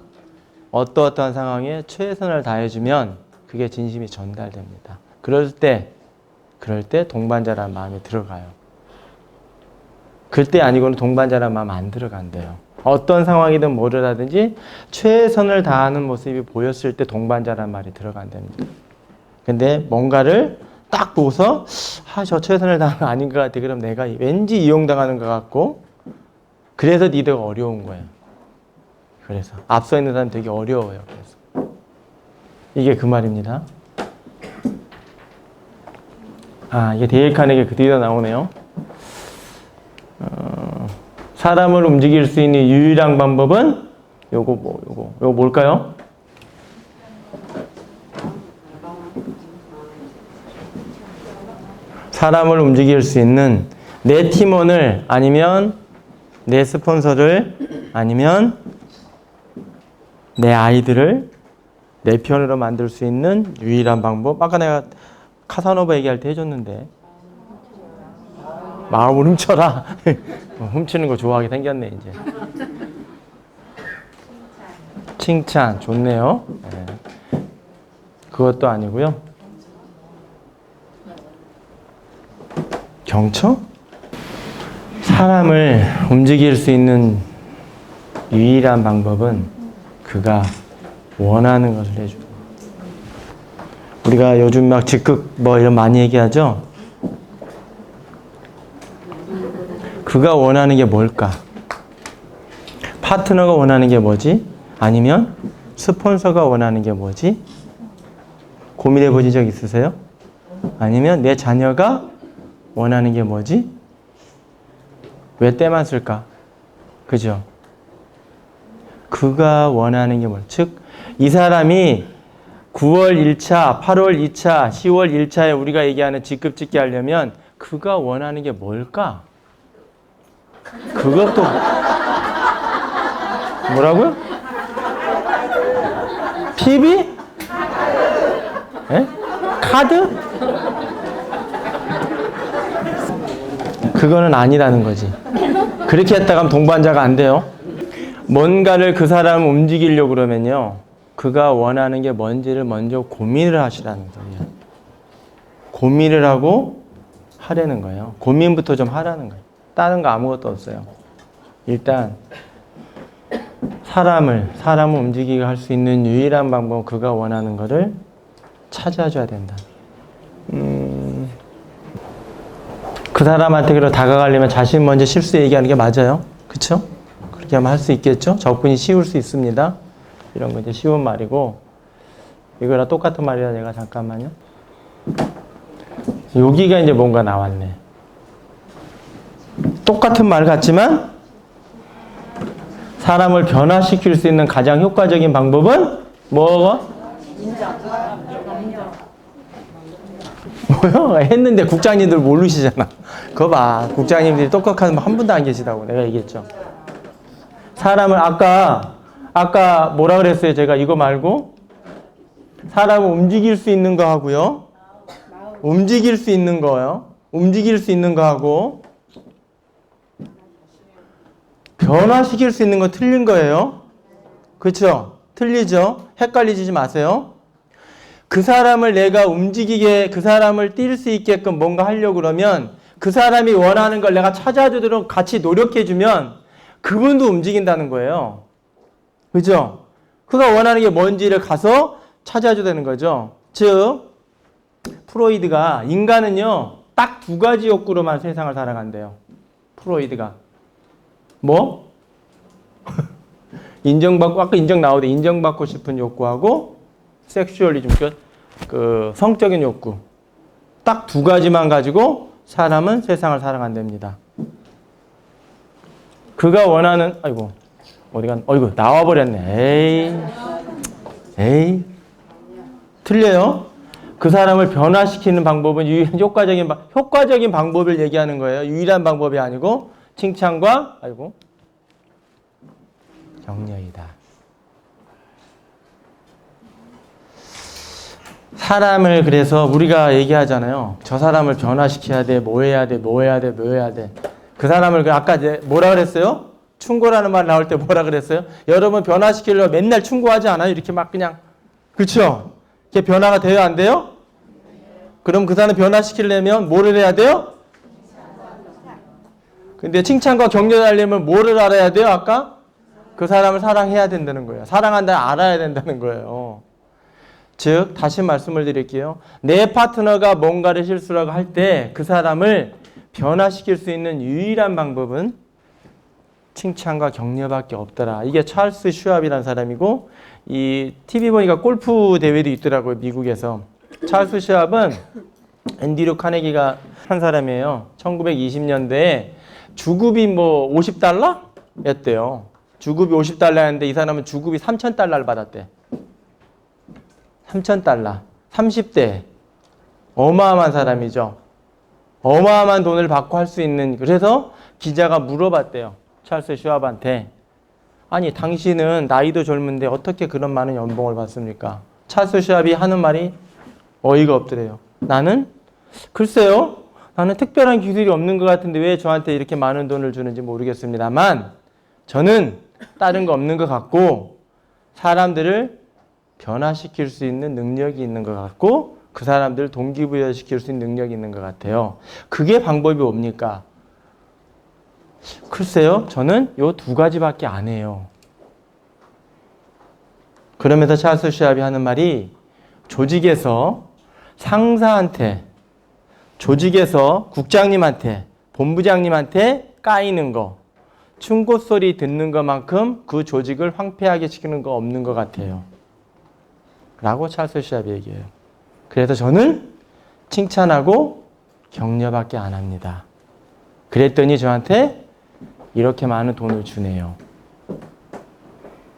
어떠한 상황에 최선을 다해주면 그게 진심이 전달됩니다. 그럴 때 동반자라는 마음이 들어가요. 그때 아니고는 동반자라는 마음 안 들어간대요. 어떤 상황이든 뭐를 하든지 최선을 다하는 모습이 보였을 때 동반자라는 말이 들어간답니다. 근데 뭔가를 딱 보고서 저 최선을 다하는 거 아닌 것 같아. 그럼 내가 왠지 이용당하는 것 같고 그래서 리더가 어려운 거예요. 그래서 앞서 있는 사람 되게 어려워요. 그래서 이게 그 말입니다. 이게 데일 카네기 그 뒤에 나오네요. 사람을 움직일 수 있는 유일한 방법은 요거 뭘까요? 사람을 움직일 수 있는 내 팀원을 아니면 내 스폰서를 아니면 내 아이들을 내 편으로 만들 수 있는 유일한 방법. 아까 내가 카사노바 얘기할 때 해줬는데 마음을 훔쳐라. 훔치는 거 좋아하게 생겼네 이제. 칭찬 좋네요. 네. 그것도 아니고요. 경청? 사람을 움직일 수 있는 유일한 방법은 그가 원하는 것을 해주는 거예요. 우리가 요즘 막 즉극 이런 많이 얘기하죠? 그가 원하는 게 뭘까? 파트너가 원하는 게 뭐지? 아니면 스폰서가 원하는 게 뭐지? 고민해 보신 적 있으세요? 아니면 내 자녀가 원하는 게 뭐지? 왜 때만 쓸까? 그죠? 그가 원하는 게 뭘? 즉, 이 사람이 9월 1차, 8월 2차, 10월 1차에 우리가 얘기하는 직급 찍기 하려면 그가 원하는 게 뭘까? 그것도 뭐라고요? PB? 예? 카드? 그거는 아니라는 거지. 그렇게 했다가 하면 동반자가 안 돼요. 뭔가를 그 사람을 움직이려고 그러면요. 그가 원하는 게 뭔지를 먼저 고민을 하시라는 거예요. 고민을 하고 하라는 거예요. 고민부터 좀 하라는 거예요. 다른 거 아무것도 없어요. 일단 사람을 움직이게 할 수 있는 유일한 방법은 그가 원하는 거를 찾아줘야 된다. 그 사람한테 그렇게 다가가려면 자신 먼저 실수 얘기하는 게 맞아요. 그렇죠? 그렇게 하면 할 수 있겠죠? 접근이 쉬울 수 있습니다. 이런 거 이제 쉬운 말이고 이거랑 똑같은 말이라 내가 잠깐만요. 여기가 이제 뭔가 나왔네. 똑같은 말 같지만 사람을 변화시킬 수 있는 가장 효과적인 방법은 뭐가? 뭐요? 했는데 국장님들 모르시잖아. 그거 봐. 국장님들이 똑똑한 분 한 분도 안 계시다고 내가 얘기했죠. 사람을 아까 뭐라 그랬어요? 제가 이거 말고 사람을 움직일 수 있는 거 하고요. 움직일 수 있는 거요. 움직일 수 있는 거 하고 변화시킬 수 있는 거 틀린 거예요. 그렇죠? 틀리죠? 헷갈리지 마세요. 그 사람을 내가 움직이게, 그 사람을 뛸 수 있게끔 뭔가 하려고 그러면 그 사람이 원하는 걸 내가 찾아주도록 같이 노력해주면 그분도 움직인다는 거예요. 그죠? 그가 원하는 게 뭔지를 가서 찾아줘야 되는 거죠. 즉, 프로이드가 인간은요, 딱 두 가지 욕구로만 세상을 살아간대요. 프로이드가. 뭐? 인정받고, 아까 인정 나오대. 인정받고 싶은 욕구하고 섹슈얼리즘, 그 성적인 욕구. 딱 두 가지만 가지고 사람은 세상을 살아간답니다. 그가 원하는, 아이고, 어이구, 나와버렸네. 에이. 틀려요? 그 사람을 변화시키는 방법은 효과적인 방법을 얘기하는 거예요. 유일한 방법이 아니고, 칭찬과, 격려이다. 사람을 그래서 우리가 얘기하잖아요. 저 사람을 변화시켜야 돼, 뭐 해야 돼. 그 사람을 아까 뭐라 그랬어요? 충고라는 말 나올 때 뭐라 그랬어요? 여러분 변화시키려고 맨날 충고하지 않아요? 이렇게 막 그냥. 그렇죠? 이게 변화가 돼요? 안 돼요? 그럼 그 사람 변화시키려면 뭐를 해야 돼요? 근데 칭찬과 격려를 하려면 뭐를 알아야 돼요? 아까? 그 사람을 사랑해야 된다는 거예요. 사랑한다 알아야 된다는 거예요. 즉 다시 말씀을 드릴게요. 내 파트너가 뭔가를 실수라고 할 때 그 사람을 변화시킬 수 있는 유일한 방법은 칭찬과 격려밖에 없더라. 이게 찰스 슈왑이라는 사람이고, 이 TV 보니까 골프 대회도 있더라고요, 미국에서. 찰스 슈왑은 앤드류 카네기가 한 사람이에요. 1920년대에 주급이 뭐 50달러? 였대요. 주급이 50달러였는데 이 사람은 주급이 3,000달러를 받았대. 3,000달러. 30대. 어마어마한 사람이죠. 어마어마한 돈을 받고 할 수 있는, 그래서 기자가 물어봤대요. 찰스 슈왑한테. 아니, 당신은 나이도 젊은데 어떻게 그런 많은 연봉을 받습니까? 찰스 슈왑이 하는 말이 어이가 없더래요. 글쎄요. 나는 특별한 기술이 없는 것 같은데 왜 저한테 이렇게 많은 돈을 주는지 모르겠습니다만 저는 다른 거 없는 것 같고 사람들을 변화시킬 수 있는 능력이 있는 것 같고 그 사람들을 동기부여시킬 수 있는 능력이 있는 것 같아요. 그게 방법이 뭡니까? 글쎄요. 저는 요 두 가지밖에 안 해요. 그러면서 찰스 슈왑이 하는 말이 조직에서 상사한테, 조직에서 국장님한테, 본부장님한테 까이는 거, 충고소리 듣는 것만큼 그 조직을 황폐하게 시키는 거 없는 것 같아요. 라고 찰스 슈왑이 얘기해요. 그래서 저는 칭찬하고 격려밖에 안 합니다. 그랬더니 저한테 이렇게 많은 돈을 주네요.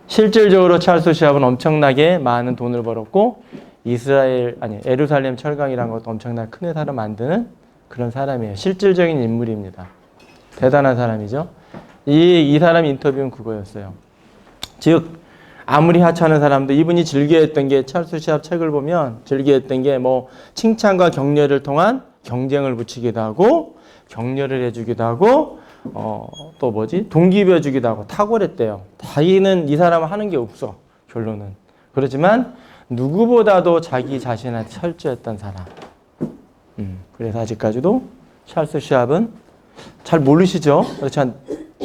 실질적으로 찰스 슈왑은 엄청나게 많은 돈을 벌었고 에루살렘 철강이라는 것도 엄청나게 큰 회사를 만드는 그런 사람이에요. 실질적인 인물입니다. 대단한 사람이죠. 이 사람 인터뷰는 그거였어요. 즉 아무리 하찮은 사람도 이분이 즐겨했던 게 찰스 슈왑 책을 보면 즐겨했던 게 뭐 칭찬과 격려를 통한 경쟁을 붙이기도 하고 격려를 해주기도 하고 또 동기부여 주기도 하고 탁월했대요. 자기는 이 사람은 하는 게 없어. 결론은. 그렇지만 누구보다도 자기 자신한테 철저했던 사람. 그래서 아직까지도 찰스 슈왑은 잘 모르시죠? 그렇지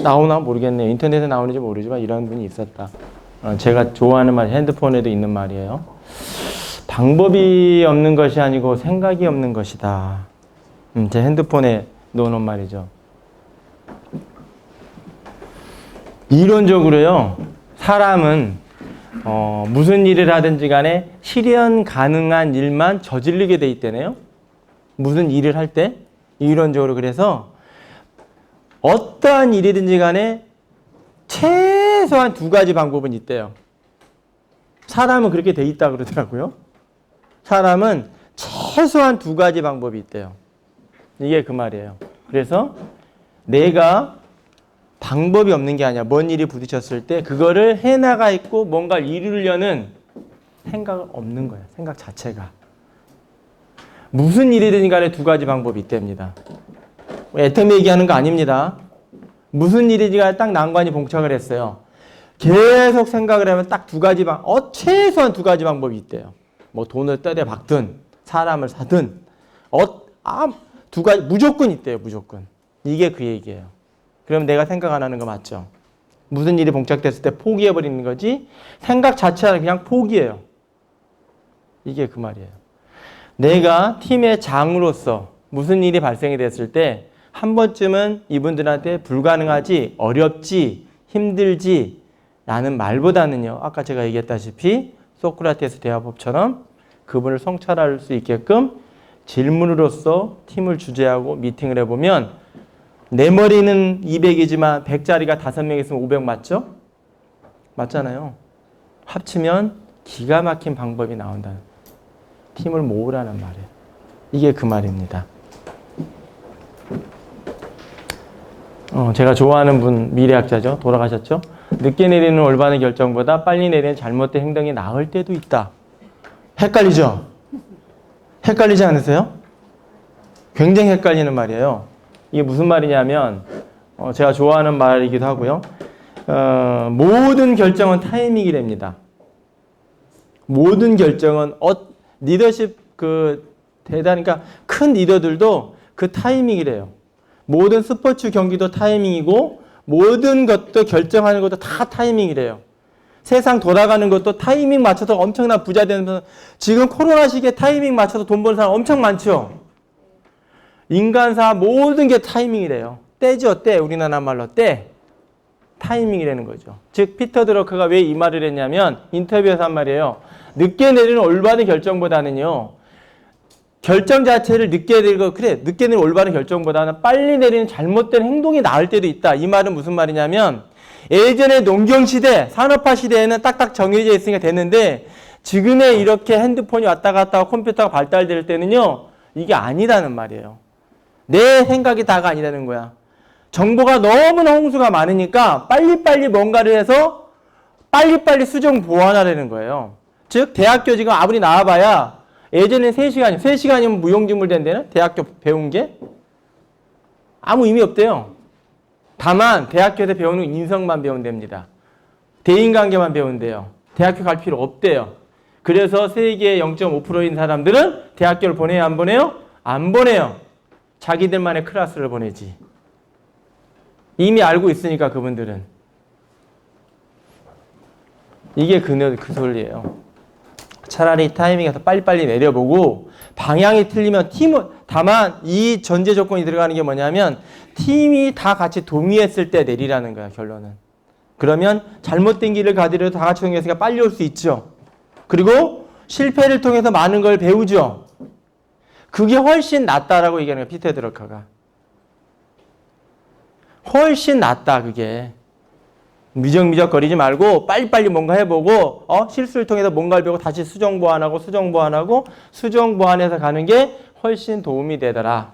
나오나 모르겠네요. 인터넷에 나오는지 모르지만 이런 분이 있었다. 제가 좋아하는 말, 핸드폰에도 있는 말이에요. 방법이 없는 것이 아니고 생각이 없는 것이다. 제 핸드폰에 넣어놓은 말이죠. 이론적으로요, 사람은 무슨 일을 하든지 간에 실현 가능한 일만 저지르게 돼 있다네요. 무슨 일을 할 때 이론적으로. 그래서 어떠한 일이든지 간에 최소한 두 가지 방법은 있대요. 사람은 그렇게 돼 있다 그러더라고요. 사람은 최소한 두 가지 방법이 있대요. 이게 그 말이에요. 그래서 내가 방법이 없는 게 아니야. 뭔 일이 부딪혔을 때 그거를 해나가 있고 뭔가를 이루려는 생각 없는 거야. 생각 자체가. 무슨 일이든 간에 두 가지 방법이 있답니다. 애터미 얘기하는 거 아닙니다. 무슨 일이든 간에 딱 난관이 봉착을 했어요. 계속 생각을 하면 딱 두 가지 최소한 두 가지 방법이 있대요. 뭐 돈을 떼대 박든 사람을 사든 두 가지 무조건 있대요. 무조건. 이게 그 얘기예요. 그럼 내가 생각 안 하는 거 맞죠? 무슨 일이 봉착됐을 때 포기해버리는 거지 생각 자체를 그냥 포기해요. 이게 그 말이에요. 내가 팀의 장으로서 무슨 일이 발생이 됐을 때 한 번쯤은 이분들한테 불가능하지, 어렵지, 힘들지 라는 말보다는요. 아까 제가 얘기했다시피 소크라테스 대화법처럼 그분을 성찰할 수 있게끔 질문으로서 팀을 주재하고 미팅을 해보면 내 머리는 200이지만 100짜리가 5명 있으면 500 맞죠? 맞잖아요. 합치면 기가 막힌 방법이 나온다는. 팀을 모으라는 말이에요. 이게 그 말입니다. 제가 좋아하는 분 미래학자죠. 돌아가셨죠. 늦게 내리는 올바른 결정보다 빨리 내리는 잘못된 행동이 나을 때도 있다. 헷갈리죠? 헷갈리지 않으세요? 굉장히 헷갈리는 말이에요. 이게 무슨 말이냐면 제가 좋아하는 말이기도 하고요. 모든 결정은 타이밍이랍니다. 모든 결정은 리더십 그러니까 큰 리더들도 그 타이밍이래요. 모든 스포츠 경기도 타이밍이고 모든 것도 결정하는 것도 다 타이밍이래요. 세상 돌아가는 것도 타이밍 맞춰서 엄청난 부자 되는 지금 코로나 시기에 타이밍 맞춰서 돈 버는 사람 엄청 많죠. 인간사 모든 게 타이밍이래요. 때죠, 때. 우리나라 말로 때. 타이밍이라는 거죠. 즉 피터 드러커가 왜 이 말을 했냐면 인터뷰에서 한 말이에요. 늦게 내리는 올바른 결정보다는요. 결정 자체를 늦게 내리고 그래 늦게 내리는 올바른 결정보다는 빨리 내리는 잘못된 행동이 나을 때도 있다. 이 말은 무슨 말이냐면 예전에 농경시대, 산업화 시대에는 딱딱 정해져 있으니까 됐는데 지금의 이렇게 핸드폰이 왔다 갔다 하고 컴퓨터가 발달될 때는요. 이게 아니다는 말이에요. 내 생각이 다가 아니라는 거야. 정보가 너무나 홍수가 많으니까 빨리빨리 뭔가를 해서 빨리빨리 수정 보완하라는 거예요. 즉 대학교 지금 아무리 나와봐야 예전에 3시간이면 무용지물 된 데는 대학교 배운 게 아무 의미 없대요. 다만 대학교에서 배우는 인성만 배운답니다. 대인관계만 배운대요. 대학교 갈 필요 없대요. 그래서 세계의 0.5%인 사람들은 대학교를 보내요? 안 보내요? 안 보내요. 자기들만의 클래스를 보내지. 이미 알고 있으니까 그분들은. 이게 그 소리예요. 차라리 타이밍에서 빨리빨리 내려보고 방향이 틀리면 다만 이 전제 조건이 들어가는 게 뭐냐면 팀이 다 같이 동의했을 때 내리라는 거야, 결론은. 그러면 잘못된 길을 가더라도 다 같이 동의했으니까 빨리 올 수 있죠. 그리고 실패를 통해서 많은 걸 배우죠. 그게 훨씬 낫다라고 얘기하는 거야, 피터 드러커가. 훨씬 낫다, 그게. 미적미적거리지 말고 빨리빨리 뭔가 해보고 실수를 통해서 뭔가를 배우고 다시 수정 보완하고 수정 보완해서 가는 게 훨씬 도움이 되더라.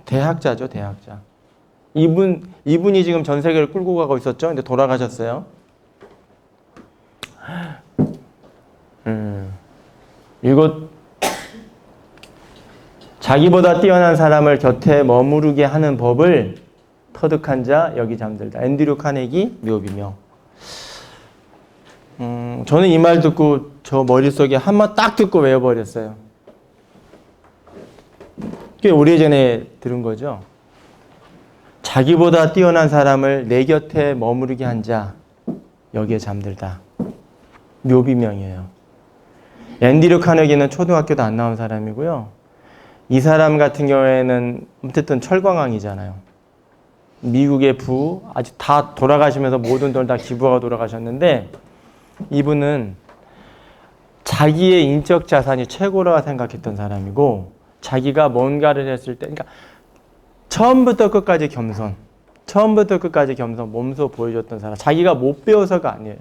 대학자죠, 대학자. 이분이 지금 전 세계를 끌고 가고 있었죠. 근데 돌아가셨어요. 이곳 자기보다 뛰어난 사람을 곁에 머무르게 하는 법을 터득한 자 여기 잠들다. 앤드류 카네기 묘비명. 저는 이 말 듣고 저 머릿속에 한번 딱 듣고 외워버렸어요. 꽤 오래전에 들은 거죠. 자기보다 뛰어난 사람을 내 곁에 머무르게 한 자 여기에 잠들다. 묘비명이에요. 앤드류 카네기는 초등학교도 안 나온 사람이고요. 이 사람 같은 경우에는 어쨌든 철광왕이잖아요. 미국의 아직 다 돌아가시면서 모든 돈 다 기부하고 돌아가셨는데 이분은 자기의 인적 자산이 최고라고 생각했던 사람이고 자기가 뭔가를 했을 때 그러니까 처음부터 끝까지 겸손 몸소 보여줬던 사람. 자기가 못 배워서가 아니에요.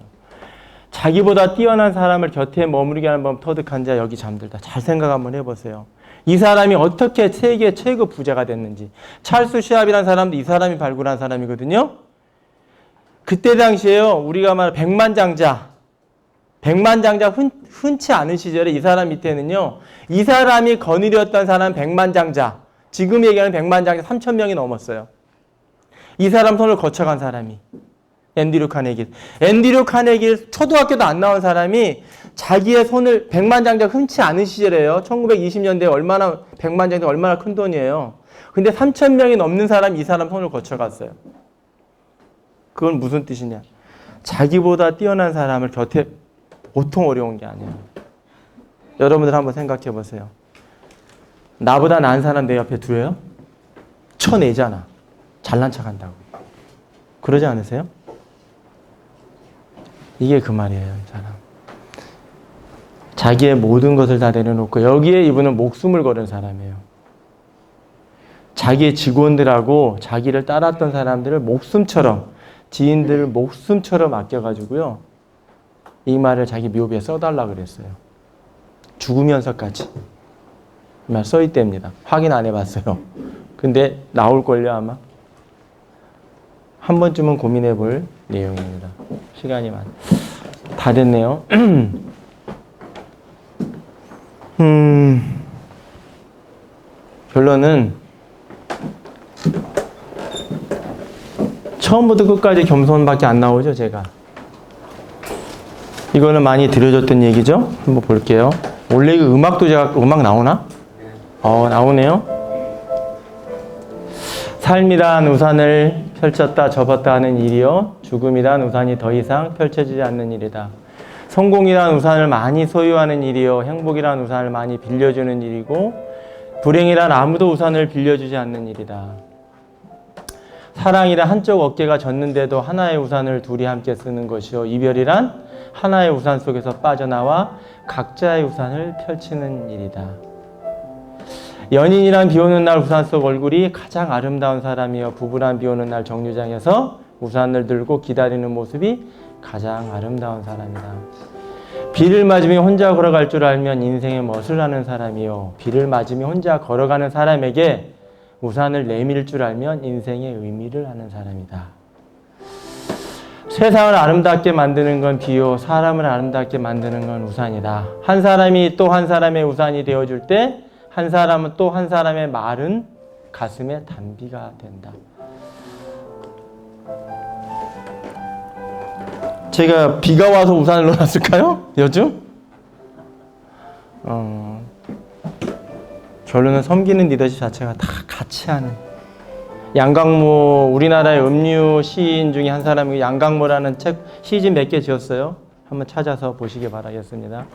자기보다 뛰어난 사람을 곁에 머무르게 하는 법 터득한 자 여기 잠들다. 잘 생각 한번 해보세요. 이 사람이 어떻게 세계 최고 부자가 됐는지. 찰스 슈왑이라는 사람도 이 사람이 발굴한 사람이거든요. 그때 당시에요. 우리가 말하는 백만장자 흔치 않은 시절에 이 사람 밑에는요. 이 사람이 거느렸던 사람 백만장자. 지금 얘기하는 백만장자 3,000명이 넘었어요. 이 사람 손을 거쳐간 사람이. 앤드류 카네기 초등학교도 안 나온 사람이 자기의 손을 백만장자 흔치 않은 시절이에요. 1920년대에 백만장자 얼마나 큰 돈이에요. 근데 3,000명이 넘는 사람이 이 사람 손을 거쳐갔어요. 그건 무슨 뜻이냐. 자기보다 뛰어난 사람을 곁에 보통 어려운 게 아니에요. 여러분들 한번 생각해 보세요. 나보다 나은 사람 내 옆에 두어요? 쳐내잖아. 잘난 척한다고. 그러지 않으세요? 이게 그 말이에요, 이 사람. 자기의 모든 것을 다 내려놓고 여기에 이분은 목숨을 걸은 사람이에요. 자기의 직원들하고 자기를 따랐던 사람들을 목숨처럼 지인들을 목숨처럼 아껴가지고요. 이 말을 자기 묘비에 써달라 그랬어요. 죽으면서까지. 이 말 써있답니다. 확인 안 해봤어요. 근데 나올걸요 아마. 한 번쯤은 고민해 볼 내용입니다. 시간이 다 됐네요. 결론은 처음부터 끝까지 겸손밖에 안 나오죠, 제가. 이거는 많이 들려줬던 얘기죠? 한번 볼게요. 원래 이거 음악 나오나? 나오네요. 삶이란 우산을 펼쳤다 접었다 하는 일이요. 죽음이란 우산이 더 이상 펼쳐지지 않는 일이다. 성공이란 우산을 많이 소유하는 일이요. 행복이란 우산을 많이 빌려주는 일이고 불행이란 아무도 우산을 빌려주지 않는 일이다. 사랑이란 한쪽 어깨가 졌는데도 하나의 우산을 둘이 함께 쓰는 것이요. 이별이란 하나의 우산 속에서 빠져나와 각자의 우산을 펼치는 일이다. 연인이란 비 오는 날 우산 속 얼굴이 가장 아름다운 사람이요. 부부란 비 오는 날 정류장에서 우산을 들고 기다리는 모습이 가장 아름다운 사람이다. 비를 맞으며 혼자 걸어갈 줄 알면 인생의 멋을 아는 사람이요. 비를 맞으며 혼자 걸어가는 사람에게 우산을 내밀 줄 알면 인생의 의미를 아는 사람이다. 세상을 아름답게 만드는 건 비요. 사람을 아름답게 만드는 건 우산이다. 한 사람이 또 한 사람의 우산이 되어줄 때 한 사람은 또 한 사람의 마른 가슴에 단비가 된다. 제가 비가 와서 우산을 넣어놨을까요? 요즘? 결론은 섬기는 리더십 자체가 다 같이 하는. 양강모, 우리나라의 음유 시인 중에 한 사람이 양강모라는 책 시집 몇 개 지었어요. 한번 찾아서 보시기 바라겠습니다.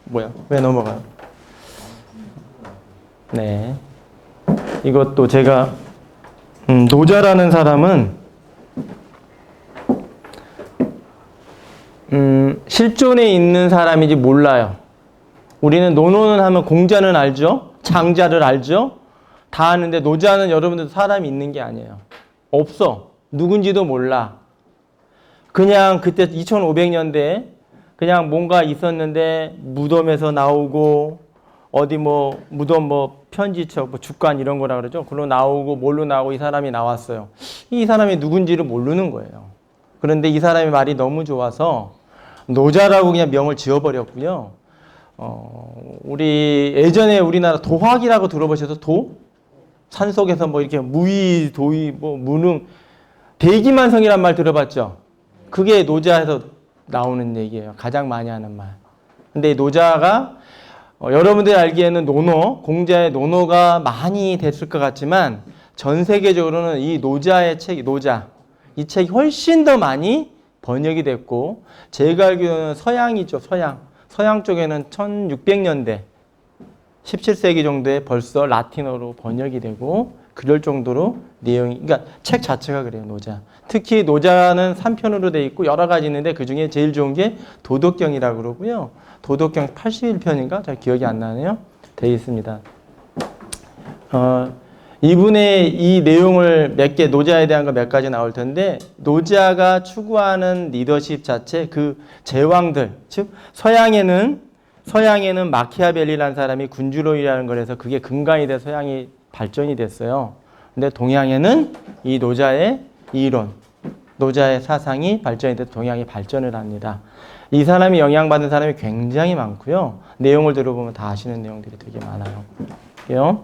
뭐야? 왜 넘어가요? 네. 이것도 제가 노자라는 사람은 실존에 있는 사람인지 몰라요. 우리는 노노는 하면 공자는 알죠? 장자를 알죠? 다 아는데 노자는 여러분들도 사람이 있는 게 아니에요. 없어. 누군지도 몰라. 그냥 그때 2500년대에 그냥 뭔가 있었는데 무덤에서 나오고 어디 뭐 무덤 뭐 편지처 뭐 주관 이런 거라 그러죠. 그걸로 나오고 뭘로 나오고 이 사람이 나왔어요. 이 사람이 누군지를 모르는 거예요. 그런데 이 사람의 말이 너무 좋아서 노자라고 그냥 명을 지어버렸고요. 우리 예전에 우리나라 도학이라고 들어보셔서 도? 산속에서 뭐 이렇게 무의, 도의, 뭐 무능, 대기만성이란 말 들어봤죠? 그게 노자에서 나오는 얘기예요. 가장 많이 하는 말. 근데 노자가 여러분들이 알기에는 노노, 공자의 노노가 많이 됐을 것 같지만 전 세계적으로는 이 노자의 책, 노자, 이 책이 훨씬 더 많이 번역이 됐고 제가 알기로는 서양이죠. 서양 쪽에는 1600년대 17세기 정도에 벌써 라틴어로 번역이 되고 그럴 정도로 내용이 그러니까 책 자체가 그래요. 노자. 특히 노자는 3편으로 돼 있고 여러 가지 있는데 그중에 제일 좋은 게 도덕경이라고 그러고요. 도덕경 81편인가? 잘 기억이 안 나네요. 돼 있습니다. 이분의 이 내용을 몇 개, 노자에 대한 거 몇 가지 나올 텐데, 노자가 추구하는 리더십 자체, 그 제왕들, 즉, 서양에는 마키아벨리라는 사람이 군주론이라는 걸 해서 그게 근간이 돼서 서양이 발전이 됐어요. 근데 동양에는 이 노자의 이론, 노자의 사상이 발전이 돼서 동양이 발전을 합니다. 이 사람이 영향받은 사람이 굉장히 많고요. 내용을 들어보면 다 아시는 내용들이 되게 많아요. 볼게요.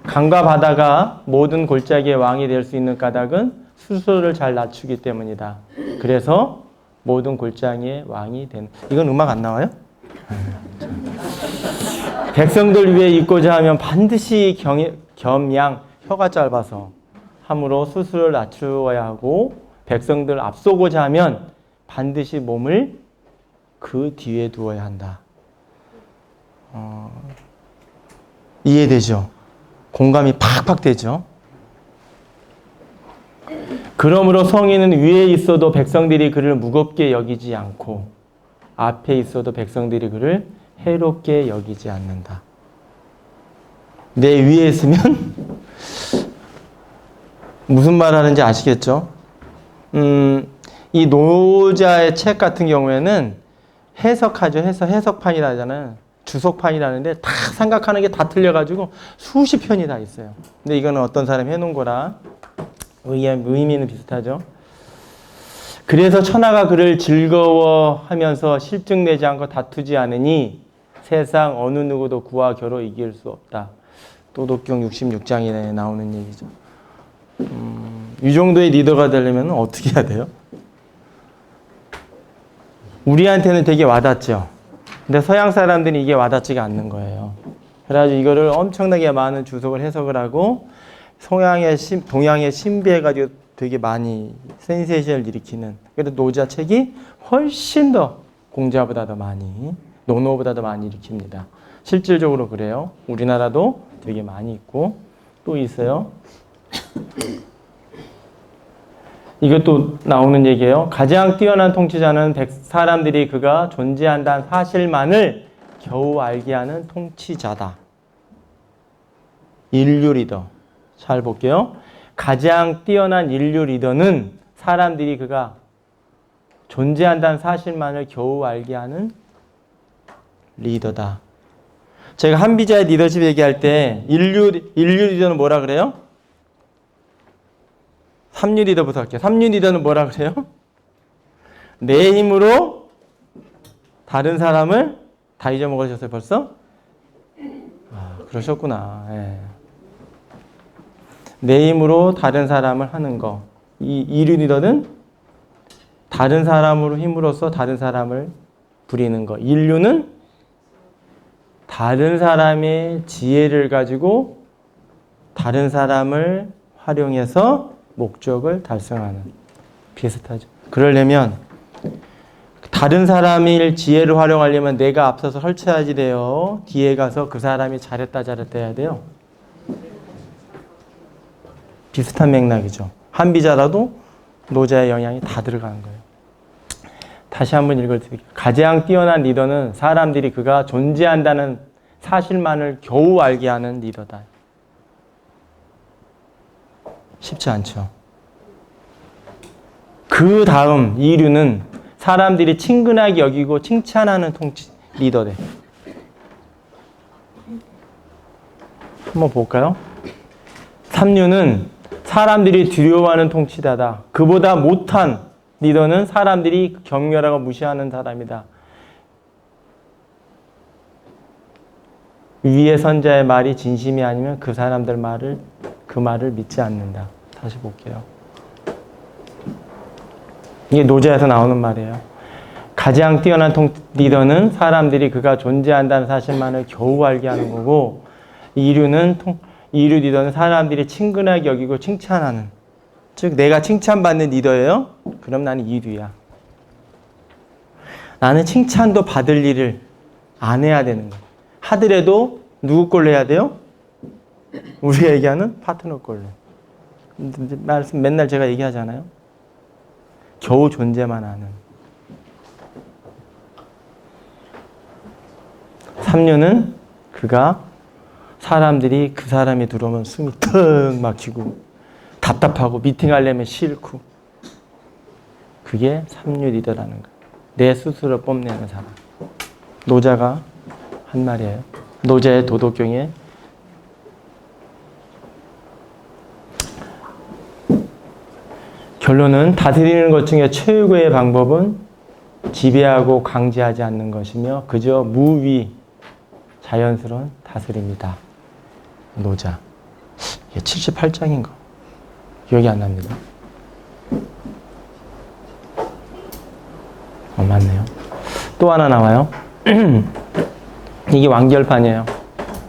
강과 바다가 모든 골짜기의 왕이 될 수 있는 까닭은 스스로를 잘 낮추기 때문이다. 그래서 모든 골짜기의 왕이 된. 이건 음악 안 나와요? 백성들 위해 있고자 하면 반드시 겸양, 혀가 짧아서 함으로 스스로를 낮추어야 하고 백성들 앞서고자 하면 반드시 몸을 그 뒤에 두어야 한다. 이해되죠? 공감이 팍팍 되죠? 그러므로 성인은 위에 있어도 백성들이 그를 무겁게 여기지 않고 앞에 있어도 백성들이 그를 해롭게 여기지 않는다. 내 위에 있으면 무슨 말 하는지 아시겠죠? 이 노자의 책 같은 경우에는 해석하죠. 해석판이라 하잖아요. 주석판이라는데 다 생각하는 게 다 틀려가지고 수십 편이 다 있어요. 근데 이거는 어떤 사람이 해놓은 거라 의미는 비슷하죠. 그래서 천하가 그를 즐거워하면서 실증내지 않고 다투지 않으니 세상 어느 누구도 그와 겨루 이길 수 없다. 도덕경 66장에 나오는 얘기죠. 이 정도의 리더가 되려면 어떻게 해야 돼요? 우리한테는 되게 와닿죠. 근데 서양 사람들은 이게 와닿지가 않는 거예요. 그래가지고 이거를 엄청나게 많은 주석을 해석을 하고 동양에 신비해가지고 되게 많이 센세이션을 일으키는. 그래도 노자 책이 훨씬 더 공자보다 더 많이, 노노보다 더 많이 일으킵니다. 실질적으로 그래요. 우리나라도 되게 많이 있고 또 있어요. 이것도 나오는 얘기예요. 가장 뛰어난 통치자는 사람들이 그가 존재한다는 사실만을 겨우 알게 하는 통치자다. 인류 리더. 잘 볼게요. 가장 뛰어난 인류 리더는 사람들이 그가 존재한다는 사실만을 겨우 알게 하는 리더다. 제가 한비자의 리더십 얘기할 때 인류 리더는 뭐라 그래요? 삼류 리더부터 할게요. 삼류 리더는 뭐라 그래요? 내 힘으로 다른 사람을 다 잊어먹으셨어요 벌써? 아, 그러셨구나. 예. 내 힘으로 다른 사람을 하는 거. 이 이류 리더는 다른 사람으로 힘으로써 다른 사람을 부리는 거. 인류는 다른 사람의 지혜를 가지고 다른 사람을 활용해서 목적을 달성하는. 비슷하죠. 그러려면 다른 사람의 지혜를 활용하려면 내가 앞서서 설치해야지 돼요. 뒤에 가서 그 사람이 잘했다 해야 돼요. 비슷한 맥락이죠. 한비자라도 노자의 영향이 다 들어가는 거예요. 다시 한번 읽어드릴게요. 가장 뛰어난 리더는 사람들이 그가 존재한다는 사실만을 겨우 알게 하는 리더다. 쉽지 않죠. 그 다음 이류는 사람들이 친근하게 여기고 칭찬하는 리더래. 한번 볼까요? 3류는 사람들이 두려워하는 통치자다. 그보다 못한 리더는 사람들이 경멸하고 무시하는 사람이다. 위의 선자의 말이 진심이 아니면 그 사람들 그 말을 믿지 않는다. 다시 볼게요. 이게 노자에서 나오는 말이에요. 가장 뛰어난 리더는 사람들이 그가 존재한다는 사실만을 겨우 알게 하는 거고, 이류 리더는 사람들이 친근하게 여기고 칭찬하는, 즉 내가 칭찬받는 리더예요? 그럼 나는 이류야. 나는 칭찬도 받을 일을 안 해야 되는 거야. 하더라도 누구 걸로 해야 돼요? 우리가 얘기하는 파트너 걸로. 말씀 맨날 제가 얘기하잖아요. 겨우 존재만 하는. 3류는 그가 사람들이 그 사람이 들어오면 숨이 턱 막히고 답답하고 미팅하려면 싫고, 그게 3류 리더라는 거예요. 내 스스로 뽐내는 사람. 노자가 한 말이에요. 노자의 도덕경에 결론은 다스리는 것 중에 최고의 방법은 지배하고 강제하지 않는 것이며 그저 무위 자연스러운 다스림이다. 노자. 이게 78장인가? 기억이 안 납니다. 맞네요. 또 하나 나와요. 이게 완결판이에요.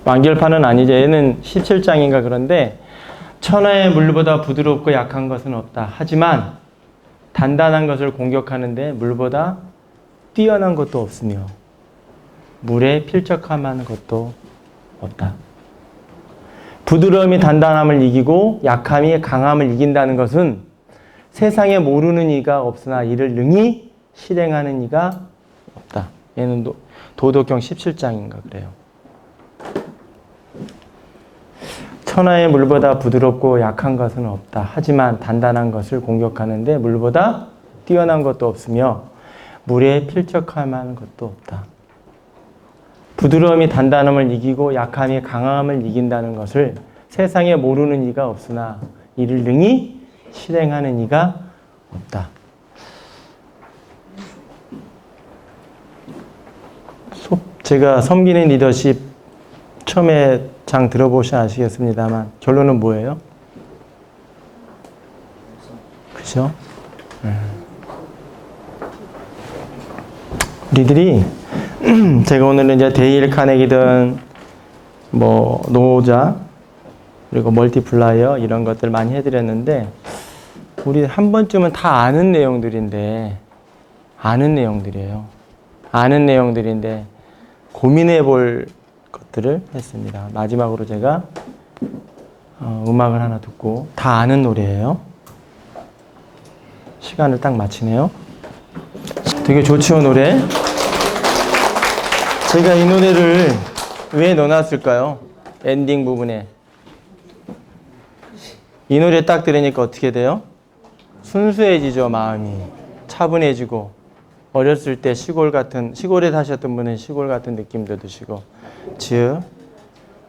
완결판은 아니죠. 얘는 17장인가 그런데 천하의 물보다 부드럽고 약한 것은 없다. 하지만 단단한 것을 공격하는데 물보다 뛰어난 것도 없으며 물에 필적함하는 것도 없다. 부드러움이 단단함을 이기고 약함이 강함을 이긴다는 것은 세상에 모르는 이가 없으나 이를 능히 실행하는 이가 없다. 얘는 도덕경 17장인가 그래요. 천하의 물보다 부드럽고 약한 것은 없다. 하지만 단단한 것을 공격하는데 물보다 뛰어난 것도 없으며 물에 필적할 만한 것도 없다. 부드러움이 단단함을 이기고 약함이 강함을 이긴다는 것을 세상에 모르는 이가 없으나 이를 능히 실행하는 이가 없다. 제가 섬기는 리더십 처음에 장 들어보셔 아시겠습니다만 결론은 뭐예요? 그죠? 우리들이 제가 오늘은 이제 데일 카네기든 뭐 노자 그리고 멀티플라이어 이런 것들 많이 해드렸는데 우리 한 번쯤은 다 아는 내용들이에요. 아는 내용들인데 고민해 볼 것들을 했습니다. 마지막으로 제가 음악을 하나 듣고 다 아는 노래예요. 시간을 딱 마치네요. 되게 좋죠, 노래. 제가 이 노래를 왜 넣어놨을까요? 엔딩 부분에. 이 노래 딱 들으니까 어떻게 돼요? 순수해지죠, 마음이. 차분해지고. 어렸을 때 시골에 사셨던 분은 시골 같은 느낌도 드시고. 즉,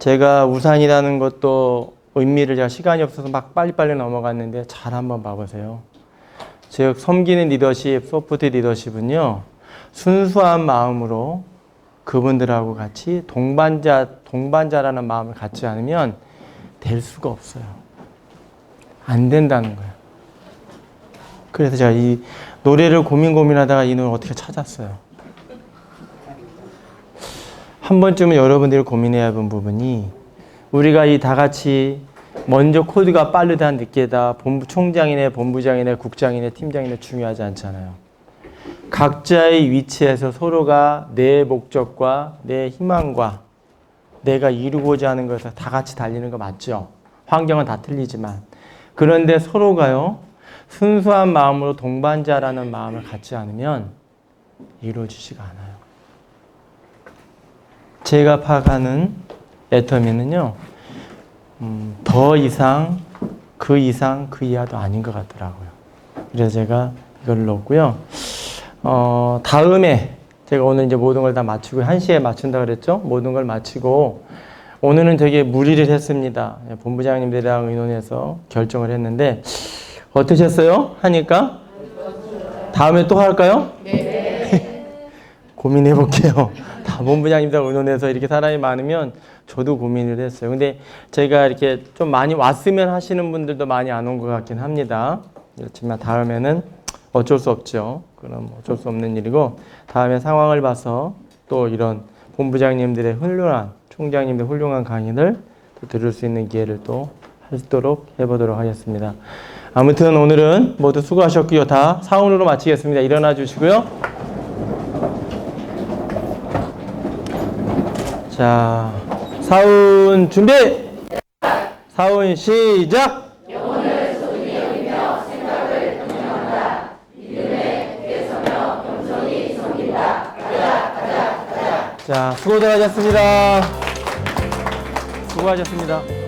제가 우산이라는 것도 의미를 제가 시간이 없어서 막 빨리빨리 넘어갔는데 잘 한번 봐보세요. 즉, 섬기는 리더십, 소프트 리더십은요, 순수한 마음으로 그분들하고 같이 동반자라는 마음을 갖지 않으면 될 수가 없어요. 안 된다는 거예요. 그래서 제가 이 노래를 고민하다가 이 노래를 어떻게 찾았어요. 한 번쯤은 여러분들이 고민해야 하는 부분이, 우리가 이 다 같이 먼저 코드가 빠르다 늦게다 총장이네 본부장이네 국장이네 팀장이네 중요하지 않잖아요. 각자의 위치에서 서로가 내 목적과 내 희망과 내가 이루고자 하는 것을 다 같이 달리는 거 맞죠? 환경은 다 틀리지만. 그런데 서로가요, 순수한 마음으로 동반자라는 마음을 갖지 않으면 이루어지지가 않아요. 제가 파악하는 애터미는요, 더 이상, 그 이하도 아닌 것 같더라고요. 그래서 제가 이걸 넣었고요. 다음에 제가 오늘 이제 모든 걸 다 마치고 1시에 마친다 그랬죠? 모든 걸 마치고 오늘은 되게 무리를 했습니다. 본부장님들이랑 의논해서 결정을 했는데 어떠셨어요? 하니까? 다음에 또 할까요? 네. 고민해 볼게요. 다 본부장님들하고 의논해서 이렇게 사람이 많으면 저도 고민을 했어요. 근데 제가 이렇게 좀 많이 왔으면 하시는 분들도 많이 안 온 것 같긴 합니다. 그렇지만 다음에는 어쩔 수 없죠. 그럼 어쩔 수 없는 일이고, 다음에 상황을 봐서 또 이런 본부장님들의 훌륭한, 총장님들의 훌륭한 강의를 또 들을 수 있는 기회를 또 하도록 해보도록 하겠습니다. 아무튼 오늘은 모두 수고하셨고요. 다 사운으로 마치겠습니다. 일어나 주시고요. 자, 사운 준비! 사운 시작! 자, 수고들 하셨습니다. 수고하셨습니다.